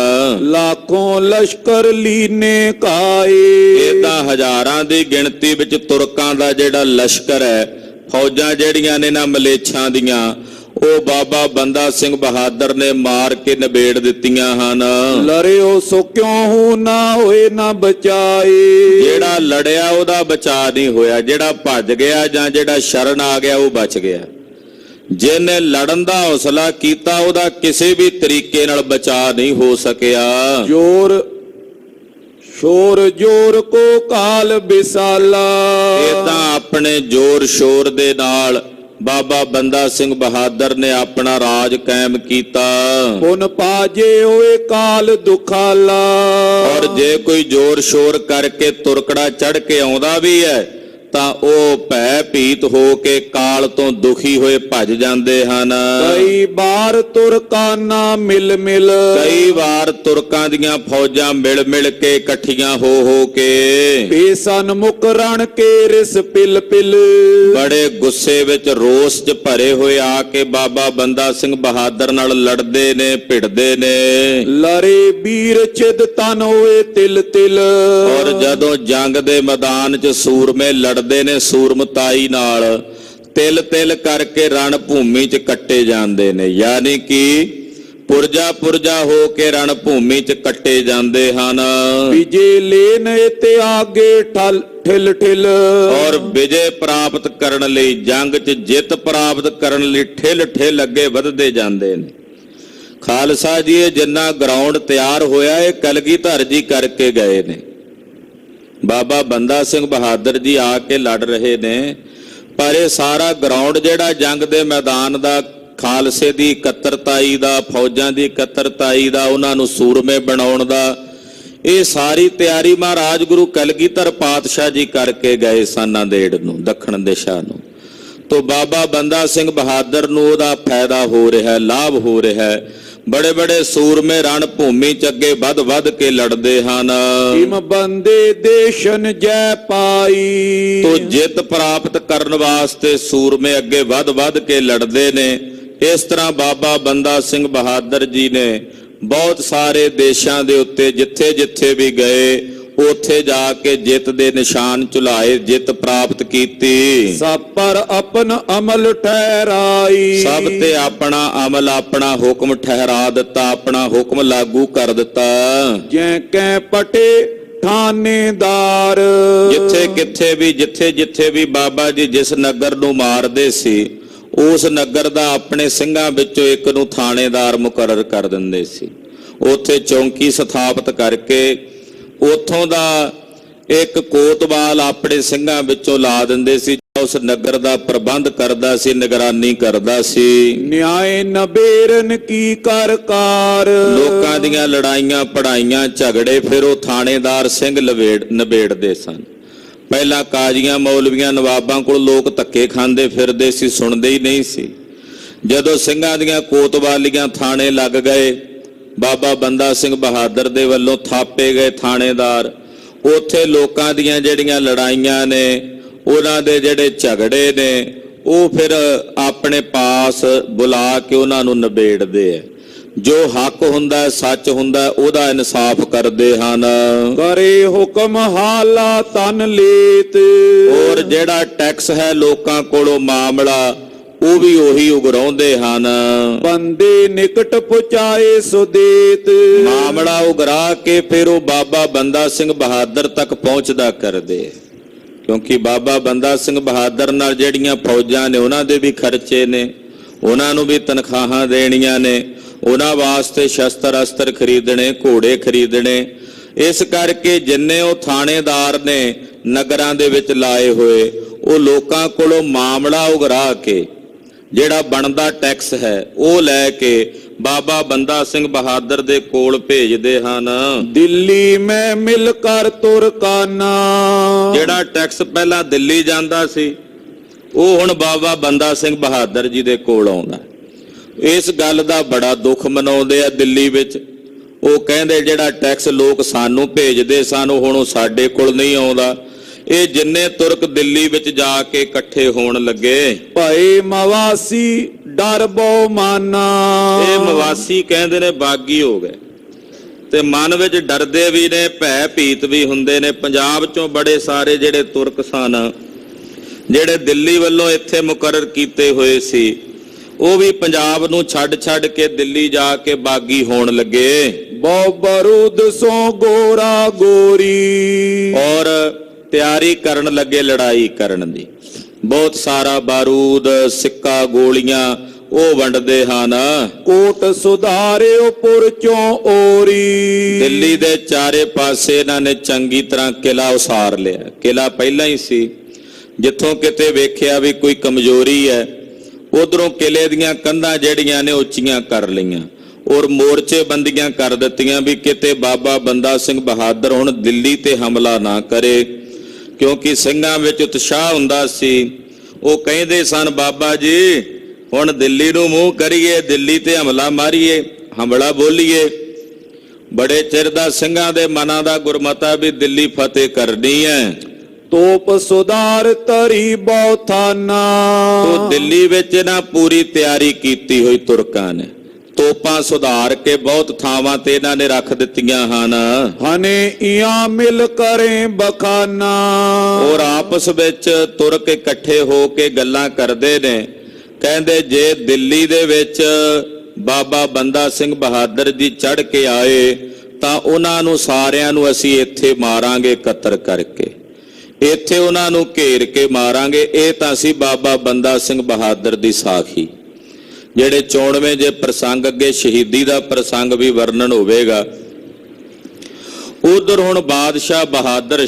Speaker 1: ਲੱਖੋਂ ਲਸ਼ਕਰ ਲੀਨੇ ਕਾਏ,
Speaker 2: ਏਦਾਂ ਹਜ਼ਾਰਾਂ ਦੀ ਗਿਣਤੀ ਵਿੱਚ ਤੁਰਕਾਂ ਦਾ ਜਿਹੜਾ ਲਸ਼ਕਰ ਹੈ, ਫੌਜਾਂ ਜਿਹੜੀਆਂ ਨੇ ਨਾ ਮਲੇਛਾਂ ਦੀਆਂ, ਉਹ ਬਾਬਾ ਬੰਦਾ ਸਿੰਘ ਬਹਾਦਰ ਨੇ ਮਾਰ ਕੇ ਨਿਬੇੜ ਦਿੱਤੀਆਂ ਹਨ।
Speaker 1: ਲਰਿਓ ਸੋ ਕਿਉ ਹੂ ਨਾ ਹੋਏ ਨਾ ਬਚਾਏ।
Speaker 2: ਜਿਹੜਾ ਲੜਿਆ ਉਹਦਾ ਬਚਾ ਨਹੀਂ ਹੋਇਆ, ਜਿਹੜਾ ਭੱਜ ਗਿਆ ਜਾਂ ਜਿਹੜਾ ਸ਼ਰਨ ਆ ਗਿਆ ਉਹ ਬਚ ਗਿਆ। ਜਿਹਨੇ ਲੜਨ ਦਾ ਹੌਸਲਾ ਕੀਤਾ ਉਹਦਾ ਕਿਸੇ ਵੀ ਤਰੀਕੇ ਨਾਲ ਬਚਾ ਨਹੀਂ ਹੋ ਸਕਿਆ।
Speaker 1: ਸ਼ੋਰ ਜੋਰ ਕੋ ਕਾਲ ਬਿਸਾਲਾ।
Speaker 2: ਇਹ ਤਾਂ ਆਪਣੇ ਜ਼ੋਰ ਸ਼ੋਰ ਦੇ ਨਾਲ ਬਾਬਾ ਬੰਦਾ ਸਿੰਘ ਬਹਾਦਰ ਨੇ ਆਪਣਾ ਰਾਜ ਕਾਇਮ ਕੀਤਾ।
Speaker 1: ਪੁਨ ਪਾਜੇ ਹੋਏ ਕਾਲ ਦੁਖਾਲਾ।
Speaker 2: ਔਰ ਜੇ ਕੋਈ ਜ਼ੋਰ ਸ਼ੋਰ ਕਰਕੇ ਤੁਰਕੜਾ ਚੜ ਕੇ ਆਉਂਦਾ ਵੀ ਹੈ ਤਾਂ ਉਹ ਭੈ ਭੀਤ ਹੋ ਕੇ ਕਾਲ ਤੋਂ ਦੁਖੀ ਹੋਏ ਭੱਜ ਜਾਂਦੇ ਹਨ।
Speaker 1: ਕਈ ਵਾਰ ਤੁਰਕਾਨਾ ਮਿਲ ਮਿਲ।
Speaker 2: ਕਈ ਵਾਰ ਤੁਰਕਾਂ ਦੀਆਂ ਫੌਜਾਂ ਮਿਲ ਮਿਲ ਕੇ ਇਕੱਠੀਆਂ ਹੋ ਕੇ
Speaker 1: ਬੇਸਨ ਮੁਕਰਣ ਕੇ ਰਿਸ ਪਿਲ ਪਿਲ।
Speaker 2: ਬੜੇ ਗੁੱਸੇ ਵਿੱਚ ਰੋਸ 'ਚ ਭਰੇ ਹੋਏ ਆ ਕੇ ਬਾਬਾ ਬੰਦਾ ਸਿੰਘ ਬਹਾਦਰ ਨਾਲ ਲੜਦੇ ਨੇ, ਭਿੜਦੇ ਨੇ।
Speaker 1: ਲਰੇ ਵੀਰ ਚਿਦ ਤਨ ਹੋਏ ਤਿਲ ਤਿਲ।
Speaker 2: ਔਰ ਜਦੋਂ ਜੰਗ ਦੇ ਮੈਦਾਨ 'ਚ ਸੂਰਮੇ ਲੜਦੇ ਨੇ ਸੂਰਮਤਾਈ ਨਾਲ, ਤਿਲ ਤਿਲ ਕਰਕੇ ਰਣ ਭੂਮੀ 'ਚ ਕੱਟੇ ਜਾਂਦੇ ਨੇ, ਯਾਨੀ ਕਿ ਪੁਰਜਾ ਪੁਰਜਾ ਹੋ ਕੇ ਰਣ ਭੂਮੀ 'ਚ ਕੱਟੇ ਜਾਂਦੇ ਹਨ।
Speaker 1: ਵਿਜੇ ਲੈਨ ਤੇ ਆਗੇ ਠਿਲ ਠਿਲ।
Speaker 2: ਔਰ ਵਿਜੇ ਪ੍ਰਾਪਤ ਕਰਨ ਲਈ, ਜੰਗ 'ਚ ਜਿੱਤ ਪ੍ਰਾਪਤ ਕਰਨ ਲਈ ਠਿਲ ਠਿਲ ਅੱਗੇ ਵਧਦੇ ਜਾਂਦੇ ਨੇ। ਖਾਲਸਾ ਜੀ ਇਹ ਜਿੰਨਾ ਗਰਾਊਂਡ ਤਿਆਰ ਹੋਇਆ ਇਹ ਕਲਗੀਧਰ ਜੀ ਕਰਕੇ ਗਏ ਨੇ। ਬਾਬਾ ਬੰਦਾ ਸਿੰਘ ਬਹਾਦਰ ਜੀ ਆ ਕੇ ਲੜ ਰਹੇ ਨੇ, ਪਰ ਇਹ ਸਾਰਾ ਗਰਾਊਂਡ ਜਿਹੜਾ ਜੰਗ ਦੇ ਮੈਦਾਨ ਦਾ, ਖਾਲਸੇ ਦੀ ਇਕੱਤਰਤਾਈ ਦਾ, ਫੌਜਾਂ ਦੀ ਇਕੱਤਰਤਾਈ ਦਾ, ਉਹਨਾਂ ਨੂੰ ਸੂਰਮੇ ਬਣਾਉਣ ਦਾ, ਇਹ ਸਾਰੀ ਤਿਆਰੀ ਮਹਾਰਾਜ ਗੁਰੂ ਕਲਗੀਧਰ ਪਾਤਸ਼ਾਹ ਜੀ ਕਰਕੇ ਗਏ ਸਨ ਨਾਂਦੇੜ ਨੂੰ, ਦੱਖਣ ਦਿਸ਼ਾ ਨੂੰ। ਤੋਂ ਬਾਬਾ ਬੰਦਾ ਸਿੰਘ ਬਹਾਦਰ ਨੂੰ ਉਹਦਾ ਫਾਇਦਾ ਹੋ ਰਿਹਾ, ਲਾਭ ਹੋ ਰਿਹਾ। ਬੜੇ ਬੜੇ ਸੂਰਮੇ ਰਣ ਭੂਮੀ 'ਚ ਅੱਗੇ ਵੱਧ ਵੱਧ ਕੇ ਲੜਦੇ ਹਨ।
Speaker 1: ਕਿਮ ਬੰਦੇ ਦੇਸ਼ਨ ਜੈ ਪਾਈ।
Speaker 2: ਤੋਂ ਜਿੱਤ ਪ੍ਰਾਪਤ ਕਰਨ ਵਾਸਤੇ ਸੂਰਮੇ ਅੱਗੇ ਵੱਧ ਵੱਧ ਕੇ ਲੜਦੇ ਨੇ। ਇਸ ਤਰ੍ਹਾਂ ਬਾਬਾ ਬੰਦਾ ਸਿੰਘ ਬਹਾਦਰ ਜੀ ਨੇ ਬਹੁਤ ਸਾਰੇ ਦੇਸ਼ਾਂ ਦੇ ਉੱਤੇ ਜਿੱਥੇ ਜਿੱਥੇ ਵੀ ਗਏ ਉੱਥੇ ਜਾ ਕੇ ਜਿੱਤ ਦੇ ਨਿਸ਼ਾਨ ਝੁਲਾਏ, ਜਿੱਤ ਪ੍ਰਾਪਤ ਕੀਤੀ।
Speaker 1: ਸਭ ਪਰ ਆਪਨ ਅਮਲ ਠਹਿਰਾਈ।
Speaker 2: ਸਭ ਤੇ ਆਪਣਾ ਅਮਲ, ਆਪਣਾ ਹੁਕਮ ਠਹਿਰਾ ਦਿੱਤਾ, ਆਪਣਾ ਹੁਕਮ ਲਾਗੂ ਕਰ ਦਿੱਤਾ।
Speaker 1: ਜੈ ਕੈ ਪਟੇ ਥਾਨੇਦਾਰ।
Speaker 2: ਜਿੱਥੇ ਕਿੱਥੇ ਵੀ, ਜਿੱਥੇ ਜਿੱਥੇ ਵੀ ਬਾਬਾ ਜੀ ਜਿਸ ਨਗਰ ਨੂੰ ਮਾਰਦੇ ਸੀ ਉਸ ਨਗਰ ਦਾ ਆਪਣੇ ਸਿੰਘਾਂ ਵਿੱਚੋਂ ਇੱਕ ਨੂੰ ਥਾਣੇਦਾਰ ਮੁਕਰਰ ਕਰ ਦਿੰਦੇ ਸੀ। ਉੱਥੇ ਚੌਂਕੀ ਸਥਾਪਿਤ ਕਰਕੇ ਉੱਥੋਂ ਦਾ ਇੱਕ ਕੋਤਵਾਲ ਆਪਣੇ ਸਿੰਘਾਂ ਵਿੱਚੋਂ ਲਾ ਦਿੰਦੇ ਸੀ, ਉਸ ਨਗਰ ਦਾ ਪ੍ਰਬੰਧ ਕਰਦਾ ਸੀ, ਨਿਗਰਾਨੀ ਕਰਦਾ ਸੀ।
Speaker 1: ਨਿਆਏ ਨਬੇਰਨ ਕੀ ਕਰਕਾਰ।
Speaker 2: ਲੋਕਾਂ ਦੀਆਂ ਲੜਾਈਆਂ ਪੜਾਈਆਂ ਝਗੜੇ ਫਿਰ ਉਹ ਥਾਣੇਦਾਰ ਸਿੰਘ ਨਿਬੇੜਦੇ ਸਨ। ਪਹਿਲਾਂ ਕਾਜ਼ੀਆਂ ਮੌਲਵੀਆਂ ਨਵਾਬਾਂ ਕੋਲ ਲੋਕ ਧੱਕੇ ਖਾਂਦੇ ਫਿਰਦੇ ਸੀ, ਸੁਣਦੇ ਹੀ ਨਹੀਂ ਸੀ। ਜਦੋਂ ਸਿੰਘਾਂ ਦੀਆਂ ਕੋਤਵਾਲੀਆਂ ਥਾਣੇ ਲੱਗ ਗਏ, ਬਾਬਾ ਬੰਦਾ ਸਿੰਘ ਬਹਾਦਰ ਦੇ ਵੱਲੋਂ ਥਾਪੇ ਗਏ ਥਾਣੇਦਾਰ, ਉੱਥੇ ਲੋਕਾਂ ਦੀਆਂ ਜਿਹੜੀਆਂ ਲੜਾਈਆਂ ਨੇ, ਉਹਨਾਂ ਦੇ ਜਿਹੜੇ ਝਗੜੇ ਨੇ, ਉਹ ਫਿਰ ਆਪਣੇ ਪਾਸ ਬੁਲਾ ਕੇ ਉਹਨਾਂ ਨੂੰ ਨਿਬੇੜਦੇ ਆ। ਜੋ ਹੱਕ ਹੁੰਦਾ, ਸੱਚ ਹੁੰਦਾ, ਉਹਦਾ ਇਨਸਾਫ ਕਰਦੇ ਹਨ।
Speaker 1: ਕਰੇ ਹੁਕਮ ਹਾਲਾ ਤਨ ਲੇਤ।
Speaker 2: ਔਰ ਜਿਹੜਾ ਟੈਕਸ ਹੈ ਲੋਕਾਂ ਕੋਲੋਂ ਮਾਮਲਾ, ਉਹ ਵੀ ਉਹੀ ਉਗਰਾਉਂਦੇ ਹਨ।
Speaker 1: ਬੰਦੇ ਨਿਕਟ ਪਹੁੰਚਾਏ ਸੋ ਦੇਤ।
Speaker 2: ਮਾਮਲਾ ਉਗਰਾ ਕੇ ਫਿਰ ਉਹ ਬਾਬਾ ਬੰਦਾ ਸਿੰਘ ਬਹਾਦਰ ਤੱਕ ਪਹੁੰਚਦਾ ਕਰਦੇ, ਕਿਉਂਕਿ ਬਾਬਾ ਬੰਦਾ ਸਿੰਘ ਬਹਾਦਰ ਨਾਲ ਜਿਹੜੀਆਂ ਫੌਜਾਂ ਨੇ ਉਹਨਾਂ ਦੇ ਵੀ ਖਰਚੇ ਨੇ, ਉਹਨਾਂ ਨੂੰ ਵੀ ਤਨਖਾਹਾਂ ਦੇਣੀਆਂ ਨੇ, ਉਹਨਾਂ ਵਾਸਤੇ ਸ਼ਸਤਰ ਅਸਤਰ ਖਰੀਦਣੇ, ਘੋੜੇ ਖਰੀਦਣੇ। ਇਸ ਕਰਕੇ ਜਿੰਨੇ ਉਹ ਥਾਣੇਦਾਰ ਨੇ ਨਗਰਾਂ ਦੇ ਵਿੱਚ ਲਾਏ ਹੋਏ, ਉਹ ਲੋਕਾਂ ਕੋਲੋਂ ਮਾਮਲਾ ਉਗਰਾ ਕੇ ਜਿਹੜਾ ਬਣਦਾ ਟੈਕਸ ਹੈ ਉਹ ਲੈ ਕੇ ਬਾਬਾ ਬੰਦਾ ਸਿੰਘ ਬਹਾਦਰ ਦੇ ਕੋਲ ਭੇਜਦੇ ਹਨ।
Speaker 1: ਦਿੱਲੀ ਮੈਂ ਮਿਲ ਕਰ ਤੁਰਕਾਨਾ।
Speaker 2: ਜਿਹੜਾ ਟੈਕਸ ਪਹਿਲਾਂ ਦਿੱਲੀ ਜਾਂਦਾ ਸੀ ਉਹ ਹੁਣ ਬਾਬਾ ਬੰਦਾ ਸਿੰਘ ਬਹਾਦਰ ਜੀ ਦੇ ਕੋਲ ਆਉਂਦਾ। ਇਸ ਗੱਲ ਦਾ ਬੜਾ ਦੁੱਖ ਮਨਾਉਂਦੇ ਆ ਦਿੱਲੀ ਵਿੱਚ। ਉਹ ਕਹਿੰਦੇ ਜਿਹੜਾ ਟੈਕਸ ਲੋਕ ਸਾਨੂੰ ਭੇਜਦੇ ਸਨ ਹੁਣ ਉਹ ਸਾਡੇ ਕੋਲ ਨਹੀਂ ਆਉਂਦਾ। ਇਹ ਜਿੰਨੇ ਤੁਰਕ ਦਿੱਲੀ ਵਿੱਚ ਜਾ ਕੇ ਇਕੱਠੇ ਹੋਣ ਲੱਗੇ,
Speaker 1: ਭਏ ਮਵਾਸੀ ਡਰ ਬਹੁ ਮਾਨਾ।
Speaker 2: ਇਹ ਮਵਾਸੀ ਕਹਿੰਦੇ ਨੇ ਬਾਗੀ ਹੋ ਗਏ ਤੇ ਮਨ ਵਿੱਚ ਡਰਦੇ ਵੀ ਨੇ, ਭੈ ਭੀਤ ਵੀ ਹੁੰਦੇ ਨੇ। ਪੰਜਾਬ ਚੋਂ ਬੜੇ ਸਾਰੇ ਜਿਹੜੇ ਤੁਰਕ ਸਨ, ਜਿਹੜੇ ਦਿੱਲੀ ਵੱਲੋਂ ਇੱਥੇ ਮੁਕਰਰ ਕੀਤੇ ਹੋਏ ਸੀ, ਉਹ ਵੀ ਪੰਜਾਬ ਨੂੰ ਛੱਡ ਕੇ ਦਿੱਲੀ ਜਾ ਕੇ ਬਾਗੀ ਹੋਣ ਲੱਗੇ।
Speaker 1: ਬਹੁ ਬਰੂਦ ਸੋ ਗੋਰਾ ਗੋਰੀ,
Speaker 2: ਔਰ ਤਿਆਰੀ ਕਰਨ ਲੱਗੇ ਲੜਾਈ ਕਰਨ ਦੀ। ਬਹੁਤ ਸਾਰਾ ਬਾਰੂਦ, ਸਿੱਕਾ, ਗੋਲੀਆਂ ਉਹ ਵੰਡਦੇ ਹਨ।
Speaker 1: ਕੋਟ ਸੁਧਾਰਿਓ ਪੁਰ ਚੋਂ ਓਰੀ,
Speaker 2: ਦਿੱਲੀ ਦੇ ਚਾਰੇ ਪਾਸੇ ਇਹਨਾਂ ਨੇ ਚੰਗੀ ਤਰ੍ਹਾਂ ਕਿਲਾ ਉਸਾਰ ਲਿਆ। ਕਿਲਾ ਪਹਿਲਾਂ ਹੀ ਸੀ, ਜਿੱਥੋਂ ਕਿਤੇ ਵੇਖਿਆ ਵੀ ਕੋਈ ਕਮਜ਼ੋਰੀ ਹੈ, ਉਧਰੋਂ ਕਿਲੇ ਦੀਆਂ ਕੰਧਾਂ ਜਿਹੜੀਆਂ ਨੇ ਉੱਚੀਆਂ ਕਰ ਲਈਆਂ ਔਰ ਮੋਰਚੇ ਬੰਦੀਆਂ ਕਰ ਦਿੱਤੀਆਂ ਵੀ ਕਿਤੇ ਬਾਬਾ ਬੰਦਾ ਸਿੰਘ ਬਹਾਦਰ ਹੁਣ ਦਿੱਲੀ ਤੇ ਹਮਲਾ ਨਾ ਕਰੇ, ਕਿਉਂਕਿ ਸਿੰਘਾਂ ਵਿੱਚ ਉਤਸ਼ਾਹ ਹੁੰਦਾ ਸੀ। ਉਹ ਕਹਿੰਦੇ ਸਨ, ਬਾਬਾ ਜੀ ਹੁਣ ਦਿੱਲੀ ਨੂੰ ਮੂੰਹ ਕਰੀਏ, ਦਿੱਲੀ ਤੇ ਹਮਲਾ ਮਾਰੀਏ, ਹਮਲਾ ਬੋਲੀਏ। ਬੜੇ ਚਿਰ ਦਾ ਸਿੰਘਾਂ ਦੇ ਮਨਾਂ ਦਾ ਗੁਰਮਤਾ ਵੀ ਦਿੱਲੀ ਫਤਿਹ ਕਰਨੀ ਹੈ।
Speaker 1: ਤੋਪ ਸੁਧਾਰ ਤਰੀ ਬੌਥਾਨਾ,
Speaker 2: ਤੋ ਦਿੱਲੀ ਵਿੱਚ ਨਾ ਪੂਰੀ ਤਿਆਰੀ ਕੀਤੀ ਹੋਈ ਤੁਰਕਾਂ ਨੇ। ਤੋਪਾਂ ਸੁਧਾਰ ਕੇ ਬਹੁਤ ਥਾਵਾਂ ਤੇ ਇਹਨਾਂ ਨੇ ਰੱਖ ਦਿੱਤੀਆਂ ਹਨ।
Speaker 1: ਹਨੇ ਇਆਂ ਮਿਲ ਕਰੇ ਬਖਾਨਾ,
Speaker 2: ਔਰ ਆਪਸ ਵਿੱਚ ਤੁਰਕ ਇਕੱਠੇ ਹੋ ਕੇ ਗੱਲਾਂ ਕਰਦੇ ਨੇ। ਕਹਿੰਦੇ ਜੇ ਦਿੱਲੀ ਦੇ ਵਿੱਚ ਬਾਬਾ ਬੰਦਾ ਸਿੰਘ ਬਹਾਦਰ ਜੀ ਚੜ੍ਹ ਕੇ ਆਏ ਤਾਂ ਉਹਨਾਂ ਨੂੰ ਸਾਰਿਆਂ ਨੂੰ ਅਸੀਂ ਇੱਥੇ ਮਾਰਾਂਗੇ, ਕਤਲ ਕਰਕੇ ਇੱਥੇ ਉਹਨਾਂ ਨੂੰ ਘੇਰ ਕੇ ਮਾਰਾਂਗੇ। ਇਹ ਤਾਂ ਸੀ ਬਾਬਾ ਬੰਦਾ ਸਿੰਘ ਬਹਾਦਰ ਦੀ ਸਾਖੀ। ਜਿਹੜੇ 94 ਜੇ ਪ੍ਰਸੰਗ, ਅੱਗੇ ਸ਼ਹੀਦੀ ਦਾ ਪ੍ਰਸੰਗ ਵੀ ਵਰਣਨ ਹੋਵੇਗਾ। ਉਧਰ ਹੁਣ ਬਾਦਸ਼ਾਹ ਬਹਾਦਰ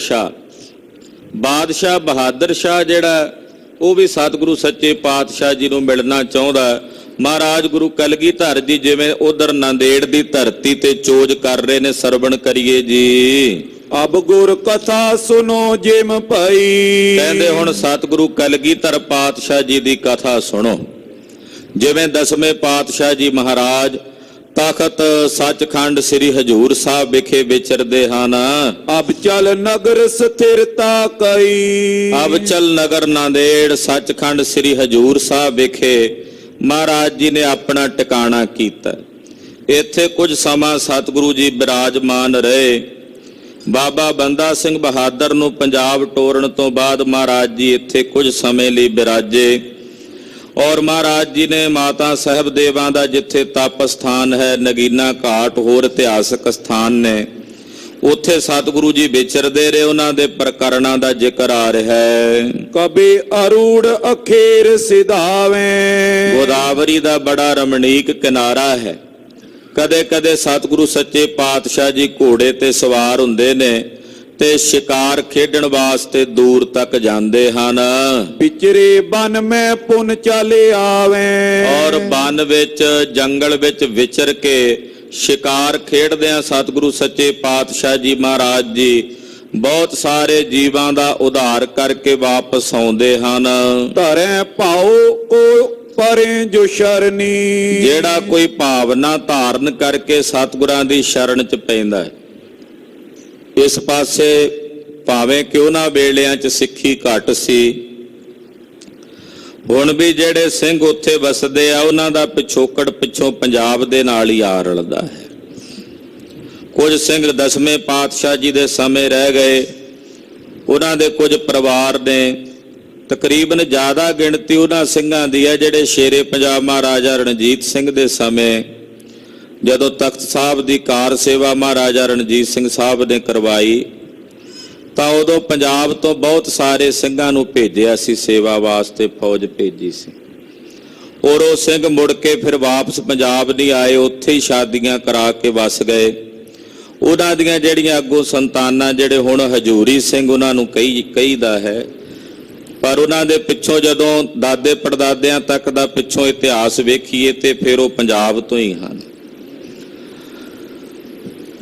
Speaker 2: ਸ਼ਾਹ ਜਿਹੜਾ ਉਹ ਵੀ ਸਤਿਗੁਰੂ ਸੱਚੇ ਪਾਤਸ਼ਾਹ ਜੀ ਨੂੰ ਮਿਲਣਾ ਚਾਹੁੰਦਾ। ਮਹਾਰਾਜ ਗੁਰੂ ਕਲਗੀਧਰ ਜੀ ਜਿਵੇਂ ਉਧਰ ਨੰਦੇੜ ਦੀ ਧਰਤੀ ਤੇ ਚੋਜ ਕਰ ਰਹੇ ਨੇ, ਸਰਵਣ ਕਰੀਏ ਜੀ।
Speaker 1: ਅਬ ਗੁਰ ਕਥਾ ਸੁਨੋ ਜਿਮ ਭਈ,
Speaker 2: ਕਹਿੰਦੇ ਹੁਣ ਸਤਿਗੁਰੂ ਕਲਗੀਧਰ ਪਾਤਸ਼ਾਹ ਜੀ ਦੀ ਕਥਾ ਸੁਣੋ। ਜਿਵੇਂ 10ਵੇਂ ਪਾਤਸ਼ਾਹ ਜੀ ਮਹਾਰਾਜ ਤਖਤ ਸੱਚਖੰਡ ਸ੍ਰੀ ਹਜੂਰ ਸਾਹਿਬ ਵਿਖੇ ਵਿਚਰਦੇ ਹਨ।
Speaker 1: ਅਬ ਚਲ ਨਗਰ ਸਥਿਰਤਾ ਕਈ,
Speaker 2: ਅਬ ਚਲ ਨਗਰ ਨਾਂਦੇੜ ਸੱਚਖੰਡ ਸ੍ਰੀ ਹਜੂਰ ਸਾਹਿਬ ਵਿਖੇ ਮਹਾਰਾਜ ਜੀ ਨੇ ਆਪਣਾ ਟਿਕਾਣਾ ਕੀਤਾ। ਇੱਥੇ ਕੁਝ ਸਮਾਂ ਸਤਿਗੁਰੂ ਜੀ ਬਿਰਾਜਮਾਨ ਰਹੇ। ਬਾਬਾ ਬੰਦਾ ਸਿੰਘ ਬਹਾਦਰ ਨੂੰ ਪੰਜਾਬ ਟੋਰਨ ਤੋਂ ਬਾਅਦ ਮਹਾਰਾਜ ਜੀ ਇੱਥੇ ਕੁਝ ਸਮੇਂ ਲਈ ਬਿਰਾਜੇ। ਔਰ ਮਹਾਰਾਜ ਜੀ ਨੇ ਮਾਤਾ ਸਾਹਿਬ ਦੇਵਾਂ ਦਾ ਜਿੱਥੇ ਤਪ ਸਥਾਨ ਹੈ, ਨਗੀਨਾ ਘਾਟ, ਹੋਰ ਇਤਿਹਾਸਕ ਸਥਾਨ ਨੇ, ਉੱਥੇ ਸਤਿਗੁਰੂ ਜੀ ਵਿਚਰਦੇ ਰਹੇ। ਉਹਨਾਂ ਦੇ ਪ੍ਰਕਰਣਾਂ ਦਾ ਜ਼ਿਕਰ ਆ ਰਿਹਾ ਹੈ।
Speaker 1: ਕਬੀ ਅਰੂੜ ਅਖੇਰ ਸਿਧਾਵੇਂ,
Speaker 2: ਗੋਦਾਵਰੀ ਦਾ ਬੜਾ ਰਮਣੀਕ ਕਿਨਾਰਾ ਹੈ। ਕਦੇ ਕਦੇ ਸਤਿਗੁਰੂ ਸੱਚੇ ਪਾਤਸ਼ਾਹ ਜੀ ਘੋੜੇ ਤੇ ਸਵਾਰ ਹੁੰਦੇ ਨੇ ਤੇ ਸ਼ਿਕਾਰ ਖੇਡਣ ਵਾਸਤੇ ਦੂਰ ਤੱਕ ਜਾਂਦੇ ਹਨ।
Speaker 1: ਪਿਚਰੇ ਬਨ ਮੈਂ ਪੁਨ ਚਲੇ ਆਵੇਂ,
Speaker 2: ਔਰ ਬਨ ਵਿੱਚ, ਜੰਗਲ ਵਿੱਚ ਵਿਚਰ ਕੇ ਸ਼ਿਕਾਰ ਖੇਡਦਿਆਂ ਸਤਿਗੁਰੂ ਸੱਚੇ ਪਾਤਸ਼ਾਹ ਜੀ ਮਹਾਰਾਜ ਜੀ ਬਹੁਤ ਸਾਰੇ ਜੀਵਾਂ ਦਾ ਉਧਾਰ ਕਰਕੇ ਵਾਪਸ ਆਉਂਦੇ ਹਨ।
Speaker 1: ਧਰੇ ਭਾਉ ਕੋ ਪਰੇ ਜੋ ਸ਼ਰਨੀ,
Speaker 2: ਜਿਹੜਾ ਕੋਈ ਭਾਵਨਾ ਧਾਰਨ ਕਰਕੇ ਸਤਿਗੁਰਾਂ ਦੀ ਸ਼ਰਨ ਚ ਪੈਂਦਾ ਹੈ। ਇਸ ਪਾਸੇ ਭਾਵੇਂ ਕਿ ਉਹਨਾਂ ਵੇਲਿਆਂ ਚ ਸਿੱਖੀ ਘੱਟ ਸੀ, ਹੁਣ ਵੀ ਜਿਹੜੇ ਸਿੰਘ ਉੱਥੇ ਵਸਦੇ ਆ ਉਹਨਾਂ ਦਾ ਪਿਛੋਕੜ ਪਿੱਛੋਂ ਪੰਜਾਬ ਦੇ ਨਾਲ ਹੀ ਆ ਰਲਦਾ ਹੈ। ਕੁਝ ਸਿੰਘ 10ਵੇਂ ਪਾਤਸ਼ਾਹ ਜੀ ਦੇ ਸਮੇਂ ਰਹਿ ਗਏ, ਉਹਨਾਂ ਦੇ ਕੁਝ ਪਰਿਵਾਰ ਨੇ। ਤਕਰੀਬਨ ਜ਼ਿਆਦਾ ਗਿਣਤੀ ਉਹਨਾਂ ਸਿੰਘਾਂ ਦੀ ਹੈ ਜਿਹੜੇ ਸ਼ੇਰੇ ਪੰਜਾਬ ਮਹਾਰਾਜਾ ਰਣਜੀਤ ਸਿੰਘ ਦੇ ਸਮੇਂ, ਜਦੋਂ ਤਖਤ ਸਾਹਿਬ ਦੀ ਕਾਰ ਸੇਵਾ ਮਹਾਰਾਜਾ ਰਣਜੀਤ ਸਿੰਘ ਸਾਹਿਬ ਨੇ ਕਰਵਾਈ ਤਾਂ ਉਦੋਂ ਪੰਜਾਬ ਤੋਂ ਬਹੁਤ ਸਾਰੇ ਸਿੰਘਾਂ ਨੂੰ ਭੇਜਿਆ ਸੀ ਸੇਵਾ ਵਾਸਤੇ, ਫੌਜ ਭੇਜੀ ਸੀ। ਔਰ ਉਹ ਸਿੰਘ ਮੁੜ ਕੇ ਫਿਰ ਵਾਪਸ ਪੰਜਾਬ ਨਹੀਂ ਆਏ, ਉੱਥੇ ਹੀ ਸ਼ਾਦੀਆਂ ਕਰਾ ਕੇ ਵਸ ਗਏ। ਉਹਨਾਂ ਦੀਆਂ ਜਿਹੜੀਆਂ ਅੱਗੋਂ ਸੰਤਾਨਾਂ, ਜਿਹੜੇ ਹੁਣ ਹਜੂਰੀ ਸਿੰਘ ਉਹਨਾਂ ਨੂੰ ਕਹੀਦਾ ਹੈ, ਪਰ ਉਹਨਾਂ ਦੇ ਪਿੱਛੋਂ ਜਦੋਂ ਦਾਦੇ ਪੜਦਾਦਿਆਂ ਤੱਕ ਦਾ ਪਿੱਛੋਂ ਇਤਿਹਾਸ ਵੇਖੀਏ ਤੇ ਫਿਰ ਉਹ ਪੰਜਾਬ ਤੋਂ ਹੀ ਹਨ।